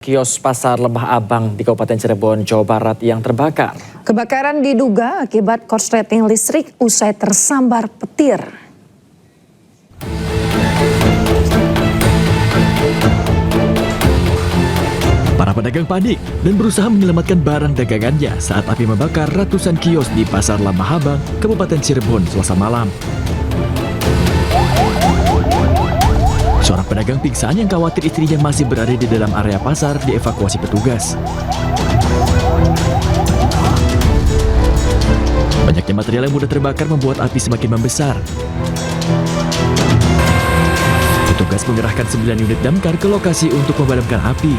Kios Pasar Lembah Abang di Kabupaten Cirebon, Jawa Barat yang terbakar. Kebakaran diduga akibat korsleting listrik usai tersambar petir. Para pedagang panik dan berusaha menyelamatkan barang dagangannya saat api membakar ratusan kios di Pasar Lembah Abang, Kabupaten Cirebon, Selasa malam. Seorang pedagang pingsan yang khawatir istrinya masih berada di dalam area pasar dievakuasi petugas. Banyaknya material yang mudah terbakar membuat api semakin membesar. Petugas mengerahkan 9 unit damkar ke lokasi untuk memadamkan api.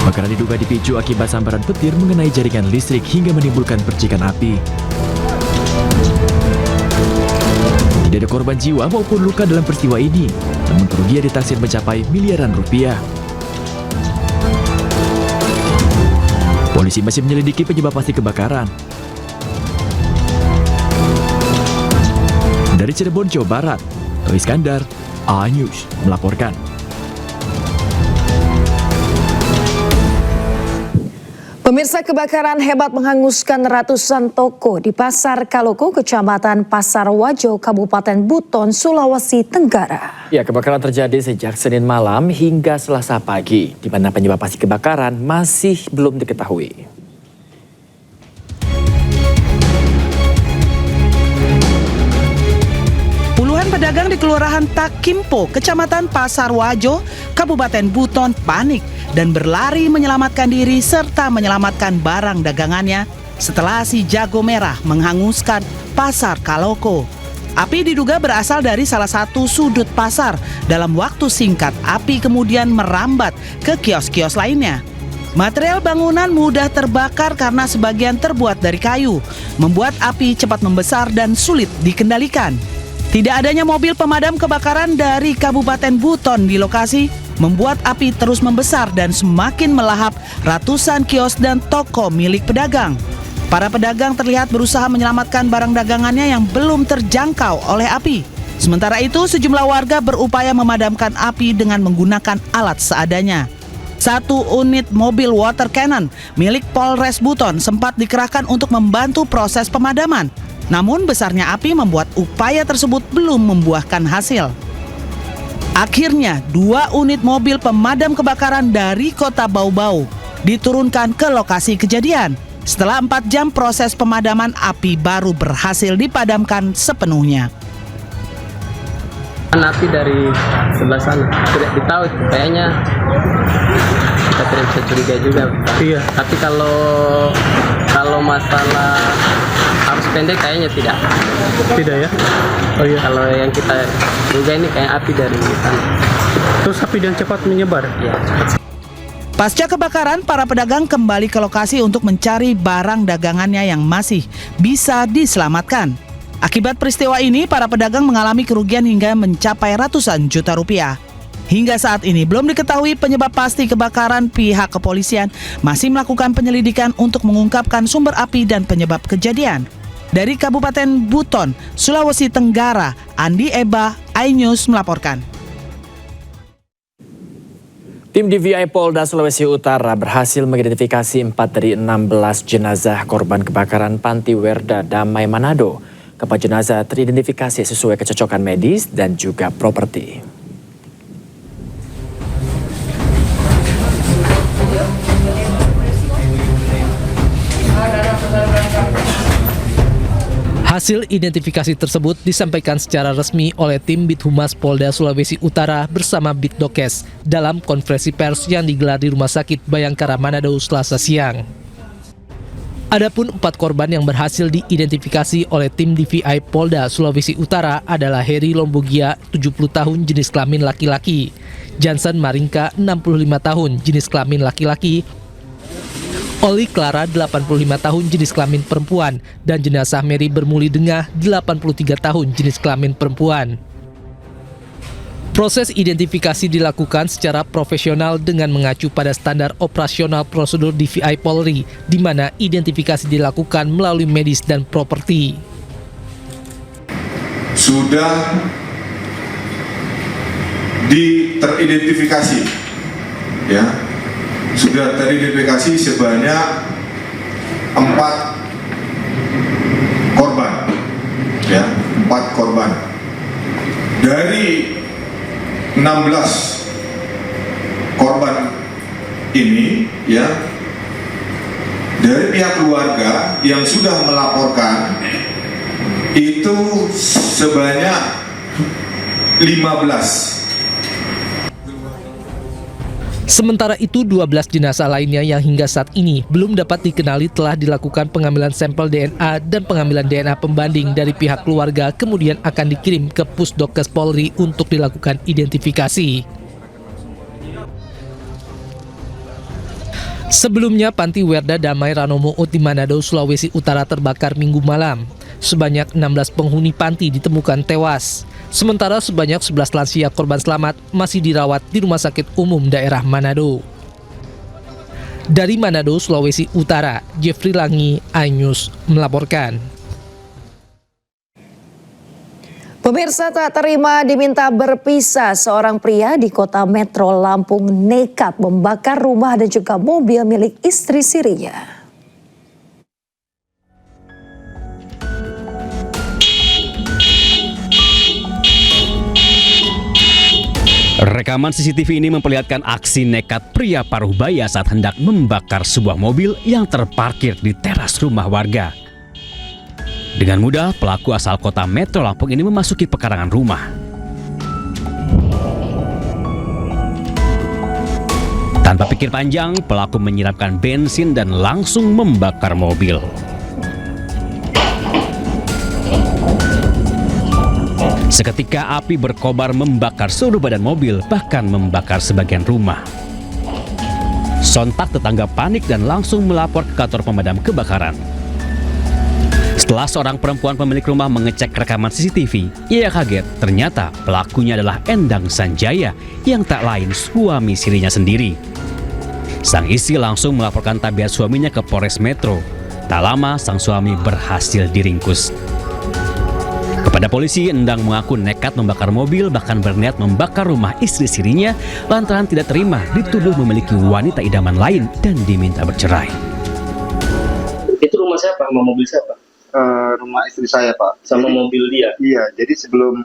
Kebakaran diduga dipicu akibat sambaran petir mengenai jaringan listrik hingga menimbulkan percikan api. Tidak ada korban jiwa maupun luka dalam peristiwa ini, namun kerugian ditaksir mencapai miliaran rupiah. Polisi masih menyelidiki penyebab pasti kebakaran. Dari Cirebon, Jawa Barat, Toh Iskandar, A-News melaporkan. Pemirsa, kebakaran hebat menghanguskan ratusan toko di Pasar Kaloko, Kecamatan Pasar Wajo, Kabupaten Buton, Sulawesi Tenggara. Ya, kebakaran terjadi sejak Senin malam hingga Selasa pagi, di mana penyebab pasti kebakaran masih belum diketahui. Puluhan pedagang di Kelurahan Takimpo, Kecamatan Pasar Wajo, Kabupaten Buton panik dan berlari menyelamatkan diri serta menyelamatkan barang dagangannya setelah si jago merah menghanguskan Pasar Kaloko. Api diduga berasal dari salah satu sudut pasar. Dalam waktu singkat, api kemudian merambat ke kios-kios lainnya. Material bangunan mudah terbakar karena sebagian terbuat dari kayu, membuat api cepat membesar dan sulit dikendalikan. Tidak adanya mobil pemadam kebakaran dari Kabupaten Buton di lokasi membuat api terus membesar dan semakin melahap ratusan kios dan toko milik pedagang. Para pedagang terlihat berusaha menyelamatkan barang dagangannya yang belum terjangkau oleh api. Sementara itu, sejumlah warga berupaya memadamkan api dengan menggunakan alat seadanya. 1 unit mobil water cannon milik Polres Buton sempat dikerahkan untuk membantu proses pemadaman. Namun besarnya api membuat upaya tersebut belum membuahkan hasil. Akhirnya 2 unit mobil pemadam kebakaran dari Kota Bau-Bau diturunkan ke lokasi kejadian. Setelah 4 jam proses pemadaman, api baru berhasil dipadamkan sepenuhnya. Api dari sebelah sana tidak ditahu, kayaknya kita tidak bisa curiga juga. Iya. Tapi kalau masalah arus pendek kayaknya tidak. Tidak ya? Oh iya. Kalau yang kita duga ini kayak api dari sana. Terus api yang cepat menyebar? Iya, cepat. Pasca kebakaran, para pedagang kembali ke lokasi untuk mencari barang dagangannya yang masih bisa diselamatkan. Akibat peristiwa ini, para pedagang mengalami kerugian hingga mencapai ratusan juta rupiah. Hingga saat ini belum diketahui penyebab pasti kebakaran. Pihak kepolisian masih melakukan penyelidikan untuk mengungkapkan sumber api dan penyebab kejadian. Dari Kabupaten Buton, Sulawesi Tenggara, Andi Eba, iNews melaporkan. Tim DVI Polda Sulawesi Utara berhasil mengidentifikasi 4 dari 16 jenazah korban kebakaran Panti Werda Damai Manado. Keempat jenazah teridentifikasi sesuai kecocokan medis dan juga properti. Hasil identifikasi tersebut disampaikan secara resmi oleh tim Bithumas Polda Sulawesi Utara bersama Bitdokes dalam konferensi pers yang digelar di Rumah Sakit Bayangkara Manado Selasa siang. Adapun 4 korban yang berhasil diidentifikasi oleh tim DVI Polda Sulawesi Utara adalah Heri Lombogia, 70 tahun, jenis kelamin laki-laki; Jansen Maringka, 65 tahun, jenis kelamin laki-laki; Oli Clara, 85 tahun, jenis kelamin perempuan, dan jenazah Mary Bermuli Dengah, 83 tahun, jenis kelamin perempuan. Proses identifikasi dilakukan secara profesional dengan mengacu pada standar operasional prosedur DVI Polri, di mana identifikasi dilakukan melalui medis dan properti. Sudah teridentifikasi ya sudah teridentifikasi sebanyak 4 korban, ya 4 korban dari 16 korban ini, ya dari pihak keluarga yang sudah melaporkan itu sebanyak 15. Sementara itu, 12 jenazah lainnya yang hingga saat ini belum dapat dikenali telah dilakukan pengambilan sampel DNA dan pengambilan DNA pembanding dari pihak keluarga, kemudian akan dikirim ke Pusdokes Polri untuk dilakukan identifikasi. Sebelumnya, Panti Werda Damai Ranomo di Manado, Sulawesi Utara terbakar Minggu malam. Sebanyak 16 penghuni panti ditemukan tewas. Sementara sebanyak 11 lansia korban selamat masih dirawat di Rumah Sakit Umum Daerah Manado. Dari Manado, Sulawesi Utara, Jeffrey Langi, iNews melaporkan. Pemirsa, tak terima diminta berpisah, seorang pria di kota Metro Lampung nekat membakar rumah dan juga mobil milik istri sirinya. Rekaman CCTV ini memperlihatkan aksi nekat pria paruh baya saat hendak membakar sebuah mobil yang terparkir di teras rumah warga. Dengan mudah, pelaku asal kota Metro Lampung ini memasuki pekarangan rumah. Tanpa pikir panjang, pelaku menyiramkan bensin dan langsung membakar mobil. Seketika api berkobar membakar seluruh badan mobil, bahkan membakar sebagian rumah. Sontak tetangga panik dan langsung melapor ke kantor pemadam kebakaran. Setelah seorang perempuan pemilik rumah mengecek rekaman CCTV, ia kaget ternyata pelakunya adalah Endang Sanjaya yang tak lain suami sirinya sendiri. Sang istri langsung melaporkan tabiat suaminya ke Polres Metro. Tak lama sang suami berhasil diringkus. Kepada polisi, Endang mengaku nekat membakar mobil, bahkan berniat membakar rumah istri sirinya lantaran tidak terima dituduh memiliki wanita idaman lain dan diminta bercerai. Itu rumah siapa? Sama mobil siapa? Rumah istri saya, Pak. Sama jadi, mobil dia? Iya, jadi sebelum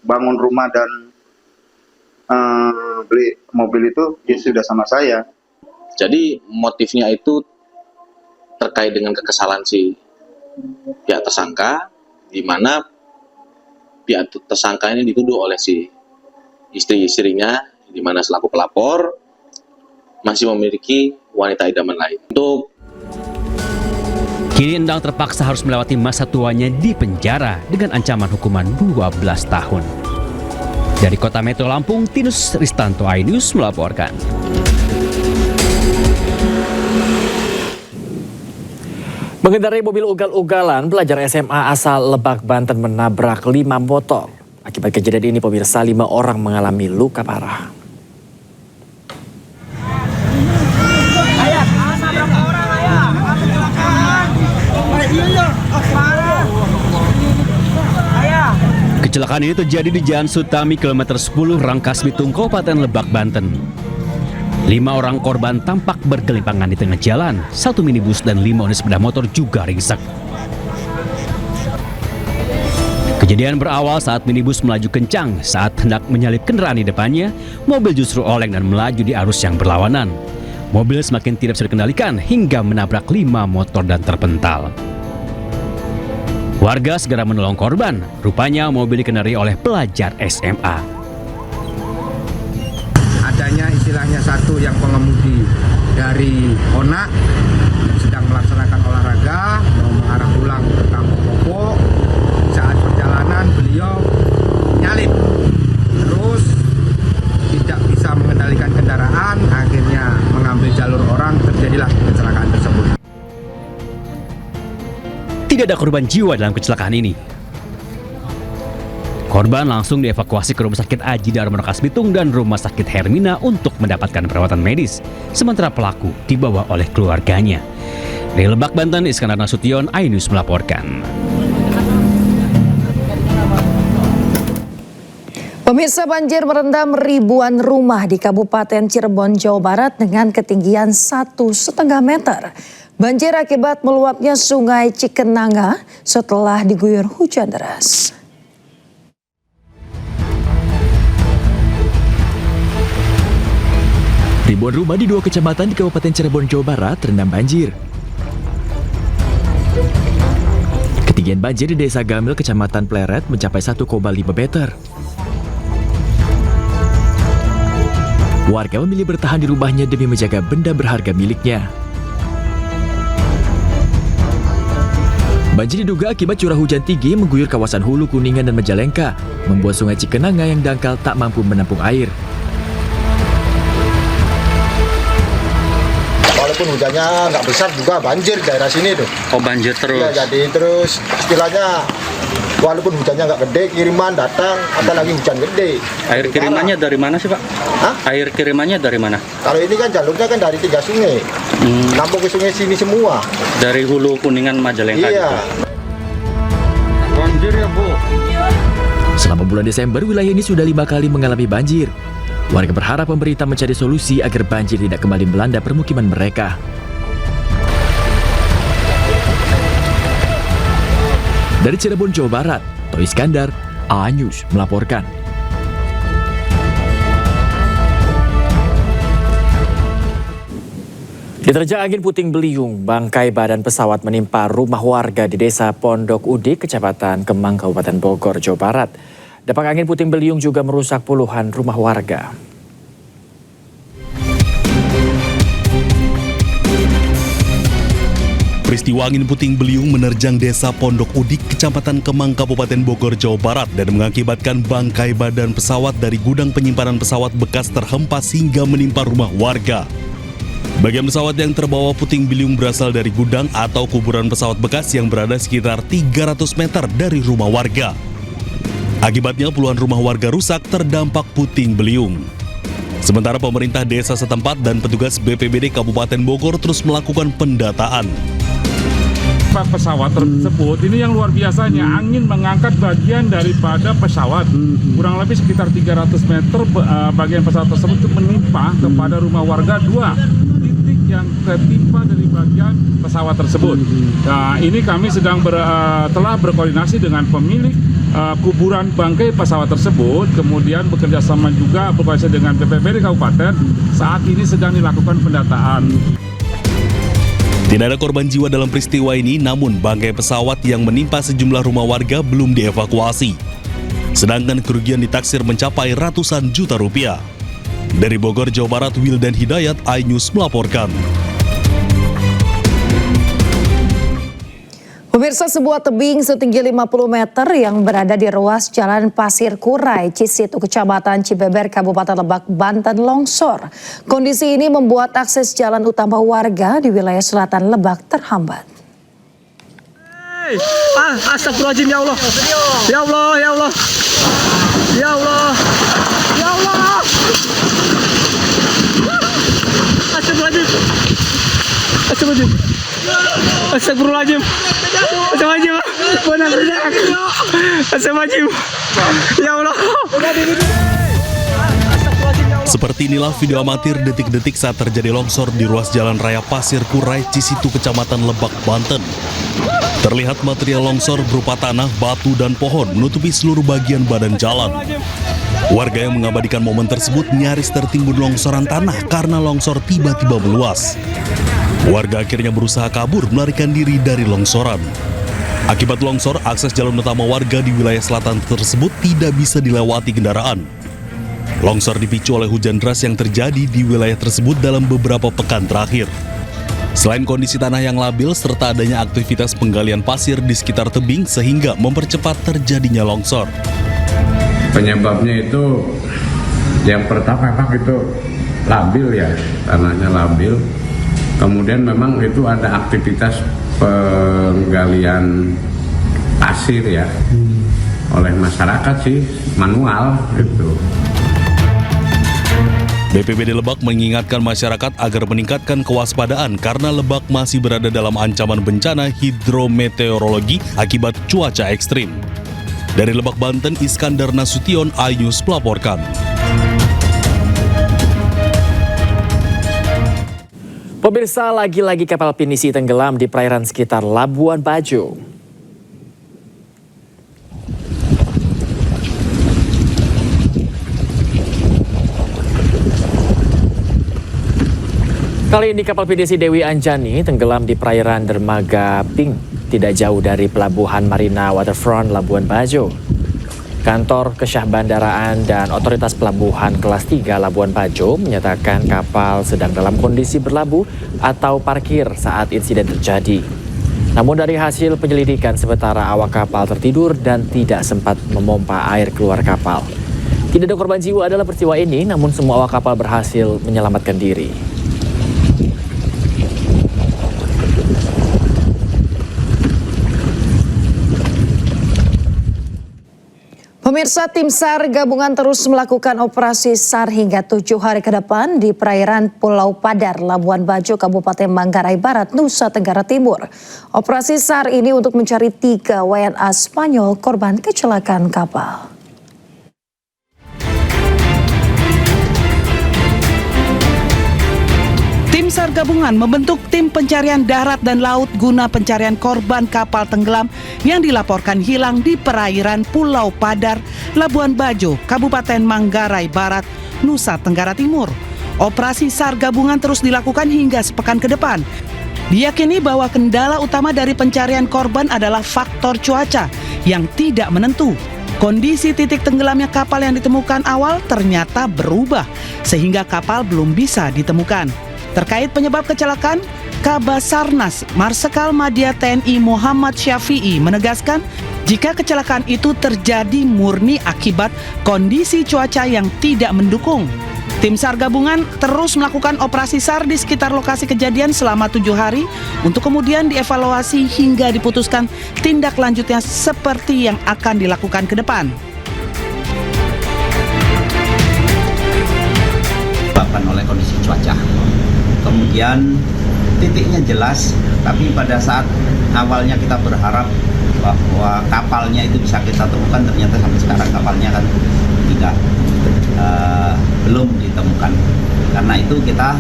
bangun rumah dan beli mobil itu, dia sudah sama saya. Jadi motifnya itu terkait dengan kekesalan si pihak tersangka, di mana pihak tersangka ini dituduh oleh si istri-istrinya, di mana selaku pelapor masih memiliki wanita idaman lain. Kini Endang terpaksa harus melewati masa tuanya di penjara dengan ancaman hukuman 12 tahun. Dari Kota Metro Lampung, Tinus Ristanto, iNews melaporkan. Mengendarai mobil ugal-ugalan, pelajar SMA asal Lebak, Banten menabrak 5 motor. Akibat kejadian ini, pemirsa, 5 orang mengalami luka parah. Kecelakaan ini terjadi di Jalan Sutami, kilometer 10, Rangkas Bitung, Kabupaten Lebak, Banten. 5 orang korban tampak bergelimpangan di tengah jalan. 1 minibus dan 5 unit sepeda motor juga ringsek. Kejadian berawal saat minibus melaju kencang. Saat hendak menyalip kendaraan di depannya, mobil justru oleng dan melaju di arus yang berlawanan. Mobil semakin tidak bisa dikendalikan hingga menabrak 5 motor dan terpental. Warga segera menolong korban. Rupanya mobil dikendarai oleh pelajar SMA. Adanya istilahnya satu yang pengemudi dari Onak sedang melaksanakan olahraga mau mengarah pulang ke Kampung Popo. Saat perjalanan beliau nyalip, terus tidak bisa mengendalikan kendaraan, akhirnya mengambil jalur orang, terjadilah kecelakaan tersebut. Tidak ada korban jiwa dalam kecelakaan ini. Korban langsung dievakuasi ke Rumah Sakit Aji Darmo Rangkas Bitung dan Rumah Sakit Hermina untuk mendapatkan perawatan medis. Sementara pelaku dibawa oleh keluarganya. Dari Lebak, Banten, Iskandar Nasution, iNews melaporkan. Pemirsa, banjir merendam ribuan rumah di Kabupaten Cirebon, Jawa Barat dengan ketinggian 1,5 meter. Banjir akibat meluapnya Sungai Cikenanga setelah diguyur hujan deras. Ribuan rumah di 2 kecamatan di Kabupaten Cirebon, Jawa Barat terendam banjir. Ketinggian banjir di Desa Gamil, Kecamatan Pleret mencapai 1,5 meter. Warga memilih bertahan di rumahnya demi menjaga benda berharga miliknya. Banjir diduga akibat curah hujan tinggi mengguyur kawasan Hulu, Kuningan, dan Majalengka, membuat Sungai Cikenanga yang dangkal tak mampu menampung air. Walaupun hujannya nggak besar juga banjir di daerah sini tuh. Oh, banjir terus? Ya, jadi terus istilahnya walaupun hujannya nggak gede, kiriman datang, apalagi hujan gede. Air kirimannya dari mana sih, Pak? Hah? Air kirimannya dari mana? Kalau ini kan jalurnya kan dari 3 sungai. Nampung ke sungai sini semua. Dari Hulu, Kuningan, Majalengka. Iya. Banjir ya, Bu. Selama bulan Desember, wilayah ini sudah 5 kali mengalami banjir. Warga berharap pemerintah mencari solusi agar banjir tidak kembali melanda permukiman mereka. Dari Cirebon, Jawa Barat, Toy Iskandar, A News melaporkan. Diterjang angin puting beliung, bangkai badan pesawat menimpa rumah warga di Desa Pondok Udik, Kecamatan Kemang, Kabupaten Bogor, Jawa Barat. Dampak angin puting beliung juga merusak puluhan rumah warga. Peristiwa angin puting beliung menerjang Desa Pondok Udik, Kecamatan Kemang, Kabupaten Bogor, Jawa Barat dan mengakibatkan bangkai badan pesawat dari gudang penyimpanan pesawat bekas terhempas hingga menimpa rumah warga. Bagian pesawat yang terbawa puting beliung berasal dari gudang atau kuburan pesawat bekas yang berada sekitar 300 meter dari rumah warga. Akibatnya puluhan rumah warga rusak terdampak puting beliung. Sementara pemerintah desa setempat dan petugas BPBD Kabupaten Bogor terus melakukan pendataan. Pesawat tersebut ini yang luar biasanya, angin mengangkat bagian daripada pesawat kurang lebih sekitar 300 meter. Bagian pesawat tersebut menimpa kepada rumah warga, 2 titik yang tertimpa dari bagian pesawat tersebut. Nah, ini kami sedang telah berkoordinasi dengan pemilik kuburan bangkai pesawat tersebut, kemudian bekerja sama juga berkoordinasi dengan BPBD Kabupaten. Saat ini sedang dilakukan pendataan. Tidak ada korban jiwa dalam peristiwa ini, namun bangkai pesawat yang menimpa sejumlah rumah warga belum dievakuasi. Sedangkan kerugian ditaksir mencapai ratusan juta rupiah. Dari Bogor, Jawa Barat, Wildan Hidayat, iNews melaporkan. Pemirsa, sebuah tebing setinggi 50 meter yang berada di ruas Jalan Pasir Kurai, Cisitu, Kecamatan Cibeber, Kabupaten Lebak, Banten longsor. Kondisi ini membuat akses jalan utama warga di wilayah selatan Lebak terhambat. Astagfirullahaladzim, ya Allah. Ya Allah, ya Allah. Ya Allah. Ya Allah. Astagfirullahaladzim. Astagfirullahaladzim. Astagfirullahaladzim. Astagfirullahaladzim. Astagfirullahaladzim. Ya Allah. Seperti inilah video amatir detik-detik saat terjadi longsor di ruas Jalan Raya Pasir Kurai, Cisitu, Kecamatan Lebak, Banten. Terlihat material longsor berupa tanah, batu, dan pohon menutupi seluruh bagian badan jalan. Warga yang mengabadikan momen tersebut nyaris tertimbun longsoran tanah karena longsor tiba-tiba meluas. Warga akhirnya berusaha kabur melarikan diri dari longsoran. Akibat longsor, akses jalan utama warga di wilayah selatan tersebut tidak bisa dilewati kendaraan. Longsor dipicu oleh hujan deras yang terjadi di wilayah tersebut dalam beberapa pekan terakhir. Selain kondisi tanah yang labil serta adanya aktivitas penggalian pasir di sekitar tebing sehingga mempercepat terjadinya longsor. Penyebabnya itu yang pertama memang itu labil ya, tanahnya labil. Kemudian memang itu ada aktivitas penggalian pasir ya oleh masyarakat sih, manual gitu. BPBD Lebak mengingatkan masyarakat agar meningkatkan kewaspadaan karena Lebak masih berada dalam ancaman bencana hidrometeorologi akibat cuaca ekstrim. Dari Lebak, Banten, Iskandar Nasution, iNews melaporkan. Pemirsa, lagi-lagi kapal pinisi tenggelam di perairan sekitar Labuan Bajo. Kali ini kapal pinisi Dewi Anjani tenggelam di perairan Dermaga Pink, tidak jauh dari Pelabuhan Marina Waterfront Labuan Bajo. Kantor Kesyah Bandaraan dan Otoritas Pelabuhan Kelas 3 Labuan Bajo menyatakan kapal sedang dalam kondisi berlabuh atau parkir saat insiden terjadi. Namun dari hasil penyelidikan sementara awak kapal tertidur dan tidak sempat memompa air keluar kapal. Tidak ada korban jiwa dalam peristiwa ini, namun semua awak kapal berhasil menyelamatkan diri. Pemirsa, tim SAR gabungan terus melakukan operasi SAR hingga 7 hari ke depan di perairan Pulau Padar, Labuan Bajo, Kabupaten Manggarai Barat, Nusa Tenggara Timur. Operasi SAR ini untuk mencari 3 WNA Spanyol korban kecelakaan kapal. Tim SAR gabungan membentuk tim pencarian darat dan laut guna pencarian korban kapal tenggelam yang dilaporkan hilang di perairan Pulau Padar, Labuan Bajo, Kabupaten Manggarai Barat, Nusa Tenggara Timur. Operasi SAR gabungan terus dilakukan hingga sepekan ke depan. Diyakini bahwa kendala utama dari pencarian korban adalah faktor cuaca yang tidak menentu. Kondisi titik tenggelamnya kapal yang ditemukan awal ternyata berubah sehingga kapal belum bisa ditemukan. Terkait penyebab kecelakaan, Kabasarnas Marsikal Madya TNI Muhammad Syafi'i menegaskan jika kecelakaan itu terjadi murni akibat kondisi cuaca yang tidak mendukung. Tim SAR gabungan terus melakukan operasi SAR di sekitar lokasi kejadian selama 7 hari untuk kemudian dievaluasi hingga diputuskan tindak lanjutnya seperti yang akan dilakukan ke depan. Disebabkan oleh kondisi cuaca. Kemudian titiknya jelas, tapi pada saat awalnya kita berharap bahwa kapalnya itu bisa kita temukan, ternyata sampai sekarang kapalnya kan belum ditemukan. Karena itu kita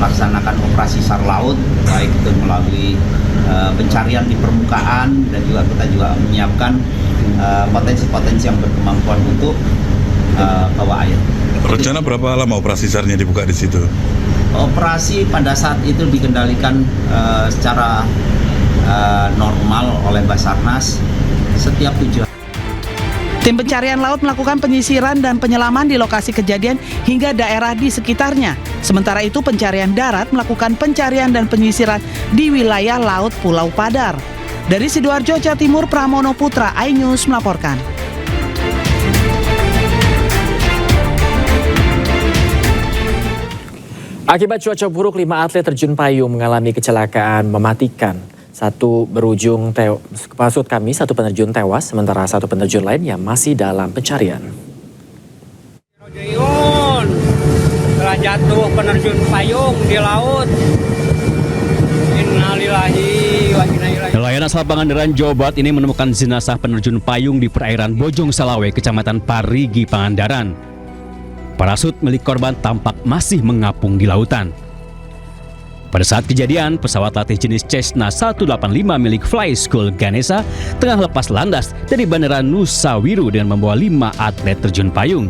melaksanakan operasi SAR laut, baik itu melalui pencarian di permukaan dan juga kita juga menyiapkan potensi-potensi yang berkemampuan untuk bawah air. Rencana berapa lama operasi SAR-nya dibuka di situ? Operasi pada saat itu dikendalikan secara normal oleh Basarnas setiap 7 hari. Tim pencarian laut melakukan penyisiran dan penyelaman di lokasi kejadian hingga daerah di sekitarnya. Sementara itu pencarian darat melakukan pencarian dan penyisiran di wilayah laut Pulau Padar. Dari Sidoarjo, Jawa Timur, Pramono Putra, iNews melaporkan. Akibat cuaca buruk, 5 atlet terjun payung mengalami kecelakaan mematikan. Satu penerjun tewas, sementara satu penerjun lainnya masih dalam pencarian. Telah jatuh penerjun payung di laut. Innalillahi wa inna ilaihi. Nelayan asal Pangandaran, Jawa Barat ini menemukan jenazah penerjun payung di perairan Bojong Salawe, Kecamatan Parigi, Pangandaran. Parasut milik korban tampak masih mengapung di lautan. Pada saat kejadian, pesawat latih jenis Cessna 185 milik Fly School Ganesha tengah lepas landas dari Bandara Nusa Wiru dengan membawa 5 atlet terjun payung.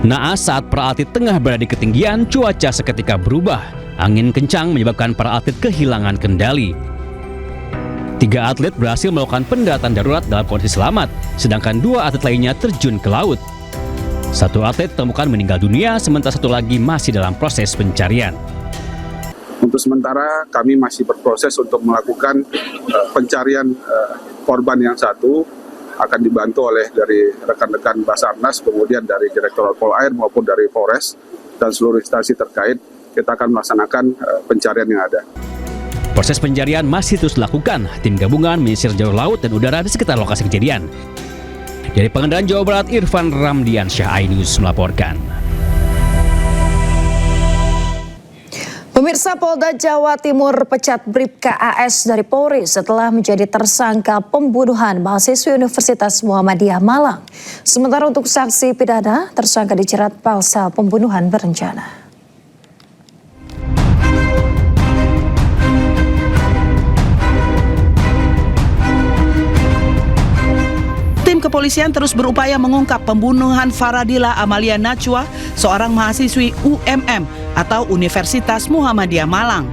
Naas saat para atlet tengah berada di ketinggian, cuaca seketika berubah. Angin kencang menyebabkan para atlet kehilangan kendali. 3 atlet berhasil melakukan pendaratan darurat dalam kondisi selamat, sedangkan 2 atlet lainnya terjun ke laut. 1 atlet ditemukan meninggal dunia, sementara 1 lagi masih dalam proses pencarian. Untuk sementara kami masih berproses untuk melakukan pencarian korban yang satu, akan dibantu oleh dari rekan-rekan Basarnas, kemudian dari Direktorat Polair maupun dari Polres dan seluruh instansi terkait. Kita akan melaksanakan pencarian yang ada. Proses pencarian masih terus dilakukan. Tim gabungan menyisir jalur laut dan udara di sekitar lokasi kejadian. Dari Pangandaran, Jawa Barat, Irfan Ramdiansyah, iNews melaporkan. Pemirsa, Polda Jawa Timur pecat Bribka AS dari Polri setelah menjadi tersangka pembunuhan mahasiswi Universitas Muhammadiyah Malang. Sementara untuk saksi pidana, tersangka dijerat pasal pembunuhan berencana. Tim kepolisian terus berupaya mengungkap pembunuhan Faradila Amalia Najwa, seorang mahasiswi UMM atau Universitas Muhammadiyah Malang.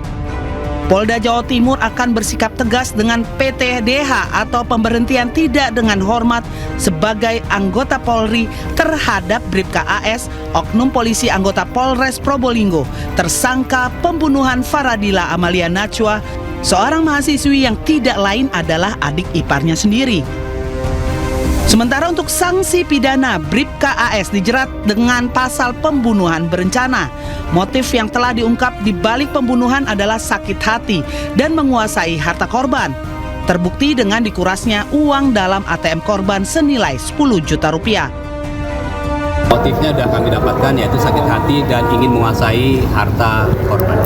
Polda Jawa Timur akan bersikap tegas dengan PTDH atau pemberhentian tidak dengan hormat sebagai anggota Polri terhadap Bribka AS, oknum polisi anggota Polres Probolinggo, tersangka pembunuhan Faradila Amalia Najwa, seorang mahasiswi yang tidak lain adalah adik iparnya sendiri. Sementara untuk sanksi pidana, Bribka AS dijerat dengan pasal pembunuhan berencana. Motif yang telah diungkap di balik pembunuhan adalah sakit hati dan menguasai harta korban. Terbukti dengan dikurasnya uang dalam ATM korban senilai 10 juta rupiah. Motifnya sudah kami dapatkan, yaitu sakit hati dan ingin menguasai harta korban.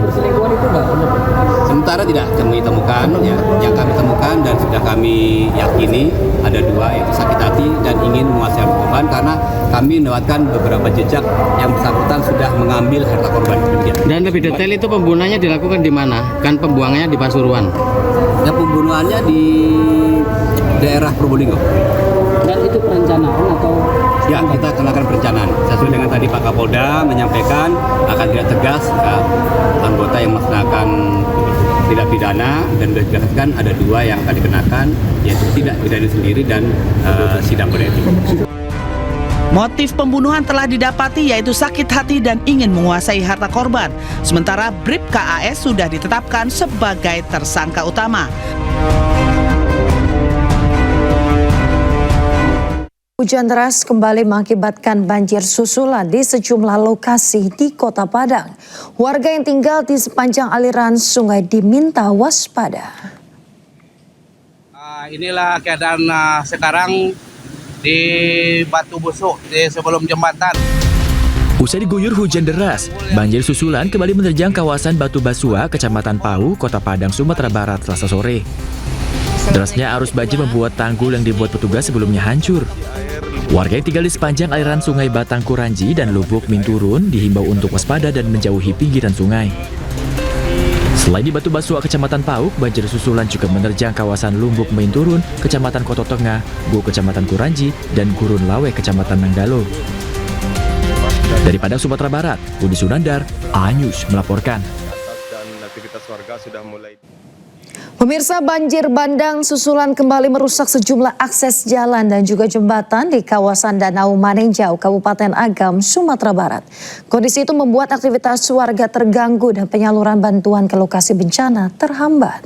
Perselingkuhan itu enggak? Sementara tidak kami temukan, ya. Yang kami temukan dan sudah kami yakini ada dua, yaitu sakit hati dan ingin menguasai harta korban, karena kami mendapatkan beberapa jejak yang bersangkutan sudah mengambil harta korban. Dan lebih detail itu pembunuhannya dilakukan di mana? Kan pembuangannya di Pasuruan. Ya, pembunuhannya di daerah Probolinggo. Dan itu perencanaan atau? Ya, kita kenakan perencanaan. Sesuai dengan tadi Pak Kapolda menyampaikan akan tidak tegas anggota yang melaksanakan tindak pidana, dan ditegaskan ada dua yang akan dikenakan, yaitu tidak pidana sendiri dan sidang kode etik. Motif pembunuhan telah didapati, yaitu sakit hati dan ingin menguasai harta korban. Sementara Bribka AS sudah ditetapkan sebagai tersangka utama. Hujan deras kembali mengakibatkan banjir susulan di sejumlah lokasi di Kota Padang. Warga yang tinggal di sepanjang aliran sungai diminta waspada. Inilah keadaan sekarang di Batu Busuk, di sebelum jembatan. Usai diguyur hujan deras, banjir susulan kembali menerjang kawasan Batu Basua, Kecamatan Pau, Kota Padang, Sumatera Barat, Selasa sore. Derasnya arus banjir membuat tanggul yang dibuat petugas sebelumnya hancur. Warga yang tinggal di sepanjang aliran sungai Batang Kuranji dan Lubuk Minturun dihimbau untuk waspada dan menjauhi pinggiran sungai. Selain di Batu Basua, Kecamatan Pauk, banjir susulan juga menerjang kawasan Lumbuk Minturun, Kecamatan Koto Tengah, Go Kecamatan Kuranji, dan Gurun Lawe, Kecamatan Nanggalo. Dari Padang, Sumatera Barat, Budi Sunandar, A-News melaporkan. Dan aktivitas warga sudah mulai. Pemirsa, banjir bandang susulan kembali merusak sejumlah akses jalan dan juga jembatan di kawasan Danau Maninjau, Kabupaten Agam, Sumatera Barat. Kondisi itu membuat aktivitas warga terganggu dan penyaluran bantuan ke lokasi bencana terhambat.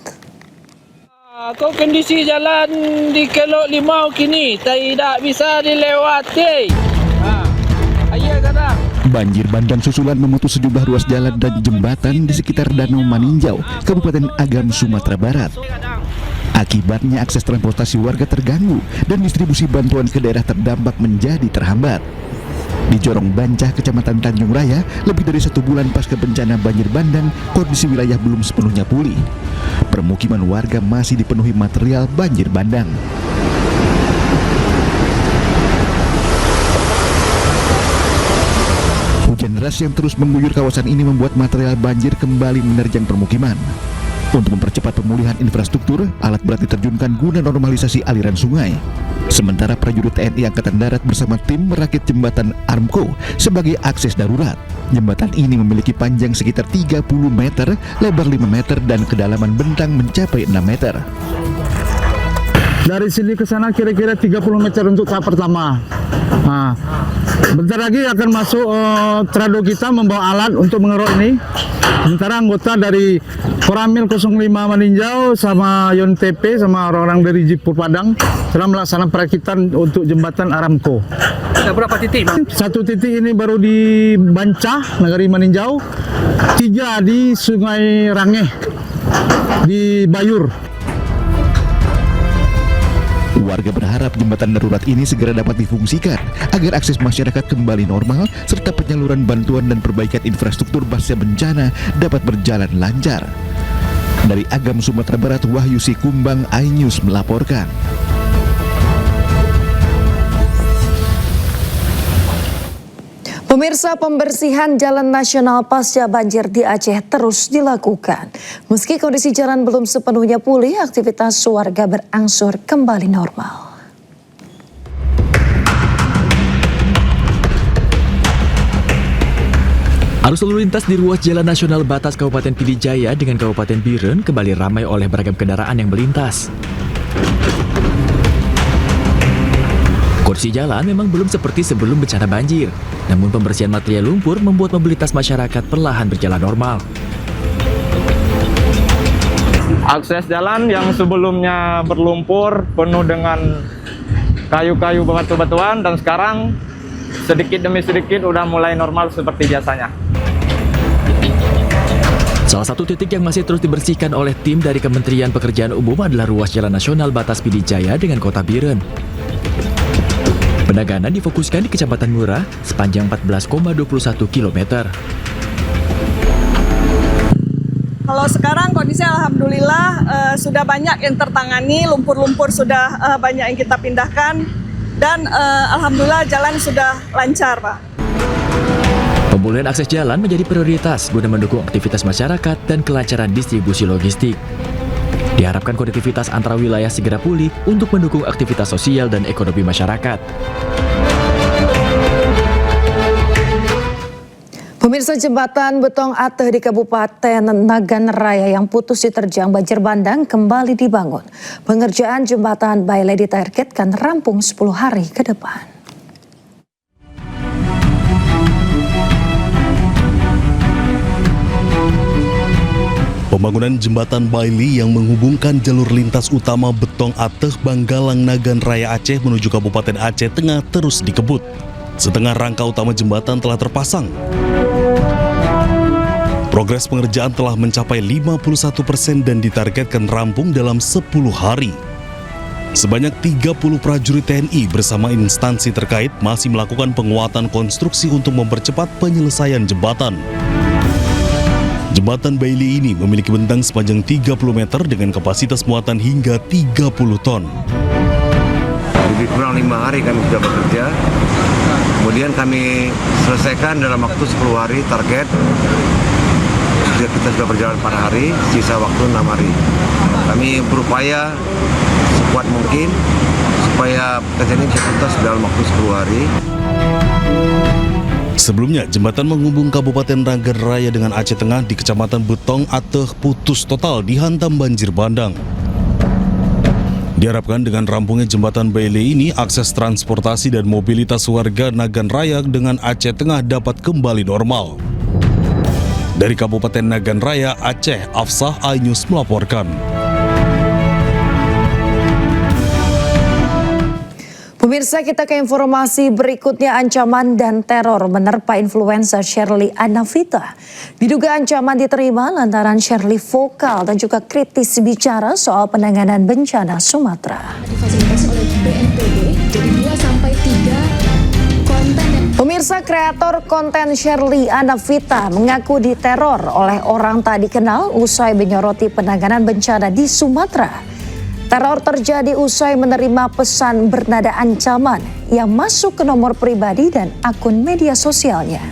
Kondisi jalan di Kelok Limau kini tidak bisa dilewati. Ayo kadang. Banjir bandang susulan memutus sejumlah ruas jalan dan jembatan di sekitar Danau Maninjau, Kabupaten Agam, Sumatera Barat. Akibatnya akses transportasi warga terganggu dan distribusi bantuan ke daerah terdampak menjadi terhambat. Di Jorong Bancah, Kecamatan Tanjung Raya, lebih dari 1 bulan pasca bencana banjir bandang, kondisi wilayah belum sepenuhnya pulih. Permukiman warga masih dipenuhi material banjir bandang. Hujan deras yang terus mengguyur kawasan ini membuat material banjir kembali menerjang permukiman. Untuk mempercepat pemulihan infrastruktur, alat berat diterjunkan guna normalisasi aliran sungai. Sementara prajurit TNI Angkatan Darat bersama tim merakit jembatan Armco sebagai akses darurat. Jembatan ini memiliki panjang sekitar 30 meter, lebar 5 meter, dan kedalaman bentang mencapai 6 meter. Dari sini ke sana kira-kira 30 meter untuk tahap pertama. Nah, bentar lagi akan masuk trado kita membawa alat untuk mengeruk ini. Sementara anggota dari Koramil 05 Maninjau sama Yon TP sama orang-orang dari Jipur Padang sedang melaksanakan perakitan untuk jembatan Aramco. Ada berapa titik, Bang? 1 titik ini baru di Bancah, Nagari Maninjau. 3 di Sungai Rangeh, di Bayur. Warga berharap jembatan darurat ini segera dapat difungsikan agar akses masyarakat kembali normal serta penyaluran bantuan dan perbaikan infrastruktur pasca bencana dapat berjalan lancar. Dari Agam, Sumatera Barat, Wahyu Sikumbang, iNews melaporkan. Pemirsa, pembersihan jalan nasional pasca banjir di Aceh terus dilakukan. Meski kondisi jalan belum sepenuhnya pulih, aktivitas warga berangsur kembali normal. Arus lalu lintas di ruas jalan nasional batas Kabupaten Pidijaya dengan Kabupaten Biren kembali ramai oleh beragam kendaraan yang melintas. Kondisi jalan memang belum seperti sebelum bencana banjir, namun pembersihan material lumpur membuat mobilitas masyarakat perlahan berjalan normal. Akses jalan yang sebelumnya berlumpur penuh dengan kayu-kayu batu-batuan dan sekarang sedikit demi sedikit udah mulai normal seperti biasanya. Salah satu titik yang masih terus dibersihkan oleh tim dari Kementerian Pekerjaan Umum adalah ruas jalan nasional batas Pidijaya dengan Kota Biren. Penanganan difokuskan di Kecamatan Murah sepanjang 14,21 km. Kalau sekarang kondisi alhamdulillah sudah banyak yang tertangani, lumpur-lumpur sudah banyak yang kita pindahkan dan alhamdulillah jalan sudah lancar, Pak. Pemulihan akses jalan menjadi prioritas guna mendukung aktivitas masyarakat dan kelancaran distribusi logistik. Diharapkan konektivitas antara wilayah segera pulih untuk mendukung aktivitas sosial dan ekonomi masyarakat. Pemirsa, jembatan Betong Ateh di Kabupaten Nagan Raya yang putus diterjang banjir bandang kembali dibangun. Pengerjaan jembatan Bailey ditargetkan rampung 10 hari ke depan. Pembangunan jembatan Bailey yang menghubungkan jalur lintas utama Betong Ateh Banggalang Nagan Raya Aceh menuju Kabupaten Aceh Tengah terus dikebut. Setengah rangka utama jembatan telah terpasang. Progres pengerjaan telah mencapai 51% dan ditargetkan rampung dalam 10 hari. Sebanyak 30 prajurit TNI bersama instansi terkait masih melakukan penguatan konstruksi untuk mempercepat penyelesaian jembatan. Jembatan Bailey ini memiliki bentang sepanjang 30 meter dengan kapasitas muatan hingga 30 ton. Lebih kurang 5 hari kami sudah bekerja. Kemudian kami selesaikan dalam waktu 10 hari target. Kita sudah berjalan 4 hari, sisa waktu 6 hari. Kami berupaya sekuat mungkin supaya pekerjaan ini bisa tuntas dalam waktu 10 hari. Sebelumnya, jembatan menghubung Kabupaten Nagan Raya dengan Aceh Tengah di Kecamatan Betong Ateh putus total dihantam banjir bandang. Diharapkan dengan rampungnya jembatan Bailey ini, akses transportasi dan mobilitas warga Nagan Raya dengan Aceh Tengah dapat kembali normal. Dari Kabupaten Nagan Raya, Aceh, Afsah, iNews melaporkan. Pemirsa, kita ke informasi berikutnya. Ancaman dan teror menerpa influencer Shirley Anavita. Diduga ancaman diterima lantaran Shirley vokal dan juga kritis bicara soal penanganan bencana Sumatera. Difasilitasi oleh BNPB, jadi 2-3 konten yang... Pemirsa, kreator konten Shirley Anavita mengaku diteror oleh orang tak dikenal usai menyoroti penanganan bencana di Sumatera. Teror terjadi usai menerima pesan bernada ancaman yang masuk ke nomor pribadi dan akun media sosialnya.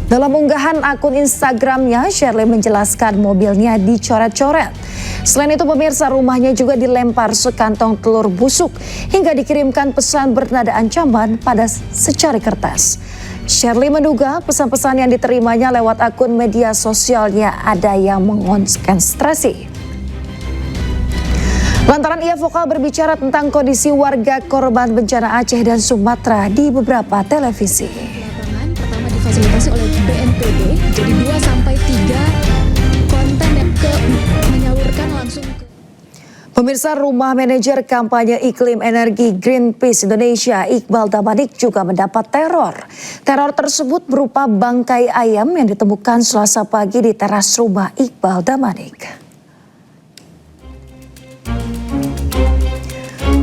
Dalam unggahan akun Instagramnya, Shirley menjelaskan mobilnya dicoret-coret. Selain itu, pemirsa, rumahnya juga dilempar sekantong telur busuk hingga dikirimkan pesan bernada ancaman pada secari kertas. Shirley menduga pesan-pesan yang diterimanya lewat akun media sosialnya ada yang mengonsentrasi. Lantaran ia vokal berbicara tentang kondisi warga korban bencana Aceh dan Sumatera di beberapa televisi. Pertama difasilitasi oleh BNPB, jadi 2-3 konten yang menyalurkan langsung ke... Pemirsa, rumah manajer kampanye iklim energi Greenpeace Indonesia, Iqbal Damanik, juga mendapat teror. Teror tersebut berupa bangkai ayam yang ditemukan Selasa pagi di teras rumah Iqbal Damanik.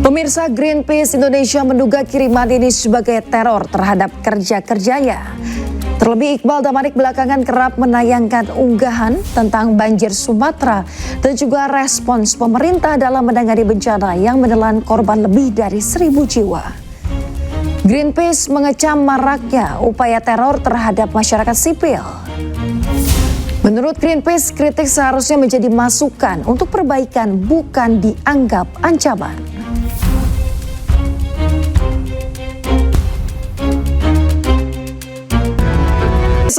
Pemirsa, Greenpeace Indonesia menduga kiriman ini sebagai teror terhadap kerja-kerjanya. Terlebih Iqbal Damanik belakangan kerap menayangkan unggahan tentang banjir Sumatera dan juga respons pemerintah dalam menangani bencana yang menelan korban lebih dari 1.000 jiwa. Greenpeace mengecam maraknya upaya teror terhadap masyarakat sipil. Menurut Greenpeace, kritik seharusnya menjadi masukan untuk perbaikan, bukan dianggap ancaman.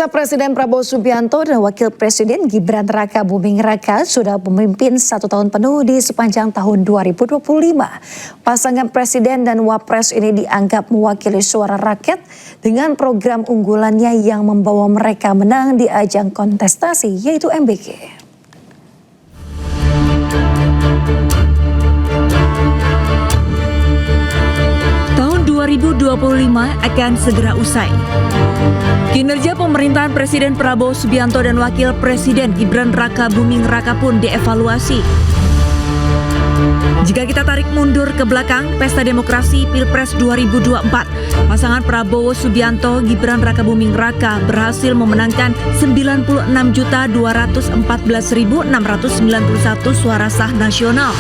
Presiden Prabowo Subianto dan Wakil Presiden Gibran Raka Buming Raka sudah memimpin 1 tahun penuh di sepanjang tahun 2025. Pasangan Presiden dan Wapres ini dianggap mewakili suara rakyat dengan program unggulannya yang membawa mereka menang di ajang kontestasi, yaitu MBG. Tahun 2025 akan segera usai. Kinerja pemerintahan Presiden Prabowo Subianto dan Wakil Presiden Gibran Raka Buming Raka pun dievaluasi. Jika kita tarik mundur ke belakang, Pesta Demokrasi Pilpres 2024, pasangan Prabowo Subianto Gibran Raka Buming Raka berhasil memenangkan 96.214.691 suara sah nasional.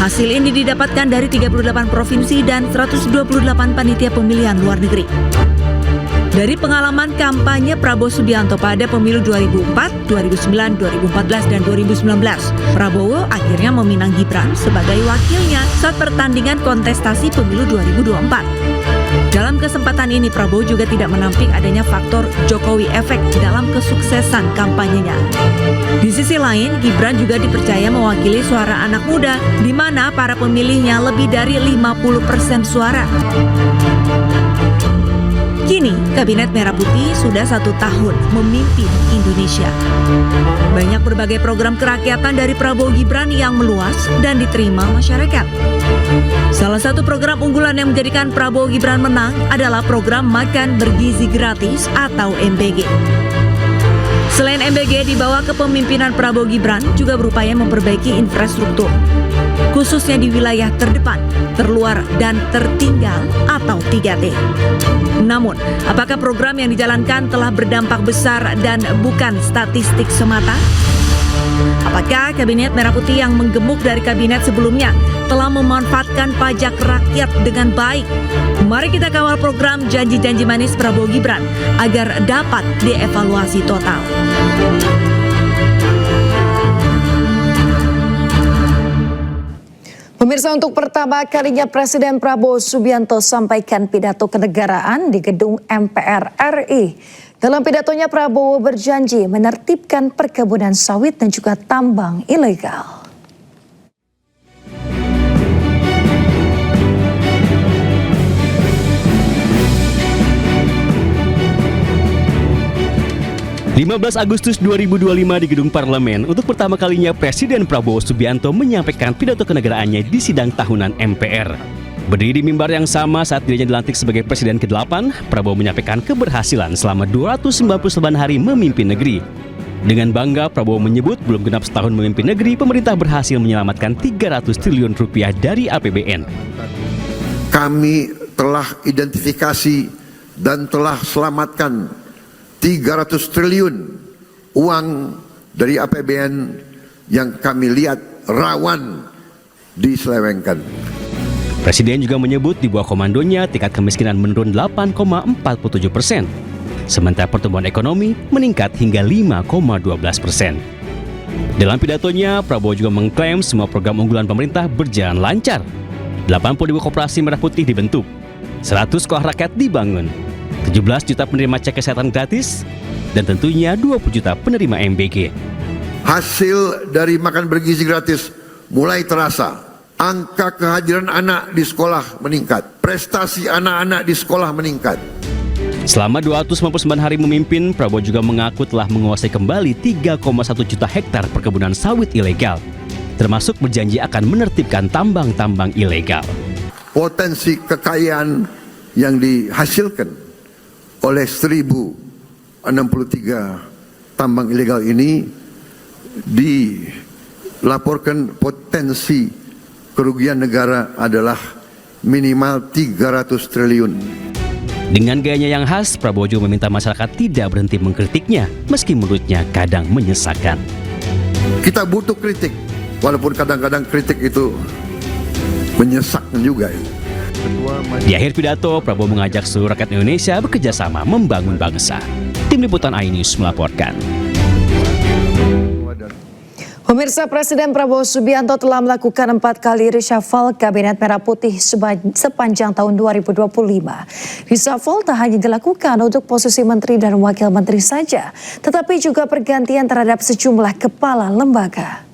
Hasil ini didapatkan dari 38 provinsi dan 128 panitia pemilihan luar negeri. Dari pengalaman kampanye Prabowo Subianto pada pemilu 2004, 2009, 2014, dan 2019, Prabowo akhirnya meminang Gibran sebagai wakilnya saat pertandingan kontestasi pemilu 2024. Dalam kesempatan ini, Prabowo juga tidak menampik adanya faktor Jokowi efek dalam kesuksesan kampanyenya. Di sisi lain, Gibran juga dipercaya mewakili suara anak muda, di mana para pemilihnya lebih dari 50% suara. Kini, Kabinet Merah Putih sudah 1 tahun memimpin Indonesia. Banyak berbagai program kerakyatan dari Prabowo Gibran yang meluas dan diterima masyarakat. Salah satu program unggulan yang menjadikan Prabowo Gibran menang adalah program Makan Bergizi Gratis atau MBG. Selain MBG, di bawah kepemimpinan Prabowo Gibran juga berupaya memperbaiki infrastruktur, khususnya di wilayah terdepan, terluar, dan tertinggal atau 3T. Namun, apakah program yang dijalankan telah berdampak besar dan bukan statistik semata? Apakah Kabinet Merah Putih yang menggemuk dari kabinet sebelumnya telah memanfaatkan pajak rakyat dengan baik? Mari kita kawal program janji-janji manis Prabowo Gibran agar dapat dievaluasi total. Pemirsa, untuk pertama kalinya Presiden Prabowo Subianto sampaikan pidato kenegaraan di gedung MPR RI. Dalam pidatonya, Prabowo berjanji menertibkan perkebunan sawit dan juga tambang ilegal. (15 Agustus 2025 di Gedung Parlemen), untuk pertama kalinya Presiden Prabowo Subianto menyampaikan pidato kenegaraannya di sidang tahunan MPR. Berdiri di mimbar yang sama saat dirinya dilantik sebagai Presiden ke-8, Prabowo menyampaikan keberhasilan selama 299 hari memimpin negeri. Dengan bangga, Prabowo menyebut belum genap setahun memimpin negeri, pemerintah berhasil menyelamatkan 300 triliun rupiah dari APBN. Kami telah identifikasi dan telah selamatkan 300 triliun uang dari APBN yang kami lihat rawan diselewengkan. Presiden juga menyebut di bawah komandonya tingkat kemiskinan menurun 8,47%, sementara pertumbuhan ekonomi meningkat hingga 5,12%. Dalam pidatonya, Prabowo juga mengklaim semua program unggulan pemerintah berjalan lancar. 80.000 koperasi merah putih dibentuk, 100 sekolah rakyat dibangun, 17 juta penerima cek kesehatan gratis, dan tentunya 20 juta penerima MBG. Hasil dari makan bergizi gratis mulai terasa. Angka kehadiran anak di sekolah meningkat. Prestasi anak-anak di sekolah meningkat. Selama 299 hari memimpin, Prabowo juga mengaku telah menguasai kembali 3,1 juta hektar perkebunan sawit ilegal, termasuk berjanji akan menertibkan tambang-tambang ilegal. Potensi kekayaan yang dihasilkan oleh 1063 tambang ilegal ini dilaporkan potensi kerugian negara adalah minimal 300 triliun. Dengan gayanya yang khas, Prabowo juga meminta masyarakat tidak berhenti mengkritiknya, meski menurutnya kadang menyesakan. Kita butuh kritik, walaupun kadang-kadang kritik itu menyesakkan juga. Di akhir pidato, Prabowo mengajak seluruh rakyat Indonesia bekerja sama membangun bangsa. Tim Liputan iNews melaporkan. Pemirsa, Presiden Prabowo Subianto telah melakukan 4 kali reshuffle Kabinet Merah Putih sepanjang tahun 2025. Reshuffle tak hanya dilakukan untuk posisi menteri dan wakil menteri saja, tetapi juga pergantian terhadap sejumlah kepala lembaga.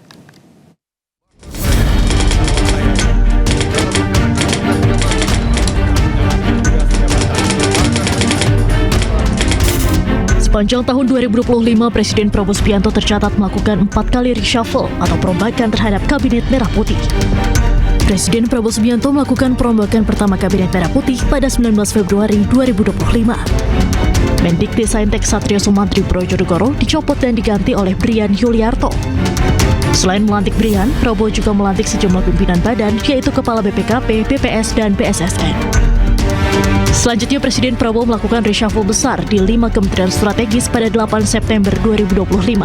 Sepanjang tahun 2025, Presiden Prabowo Subianto tercatat melakukan 4 kali reshuffle atau perombakan terhadap Kabinet Merah Putih. Presiden Prabowo Subianto melakukan perombakan pertama Kabinet Merah Putih pada 19 Februari 2025. Mendikbudristek Satrio Sumantri Brojonegoro dicopot dan diganti oleh Brian Yuliarto. Selain melantik Brian, Prabowo juga melantik sejumlah pimpinan badan, yaitu Kepala BPKP, BPS, dan BSSN. Selanjutnya, Presiden Prabowo melakukan reshuffle besar di 5 kementerian strategis pada 8 September 2025.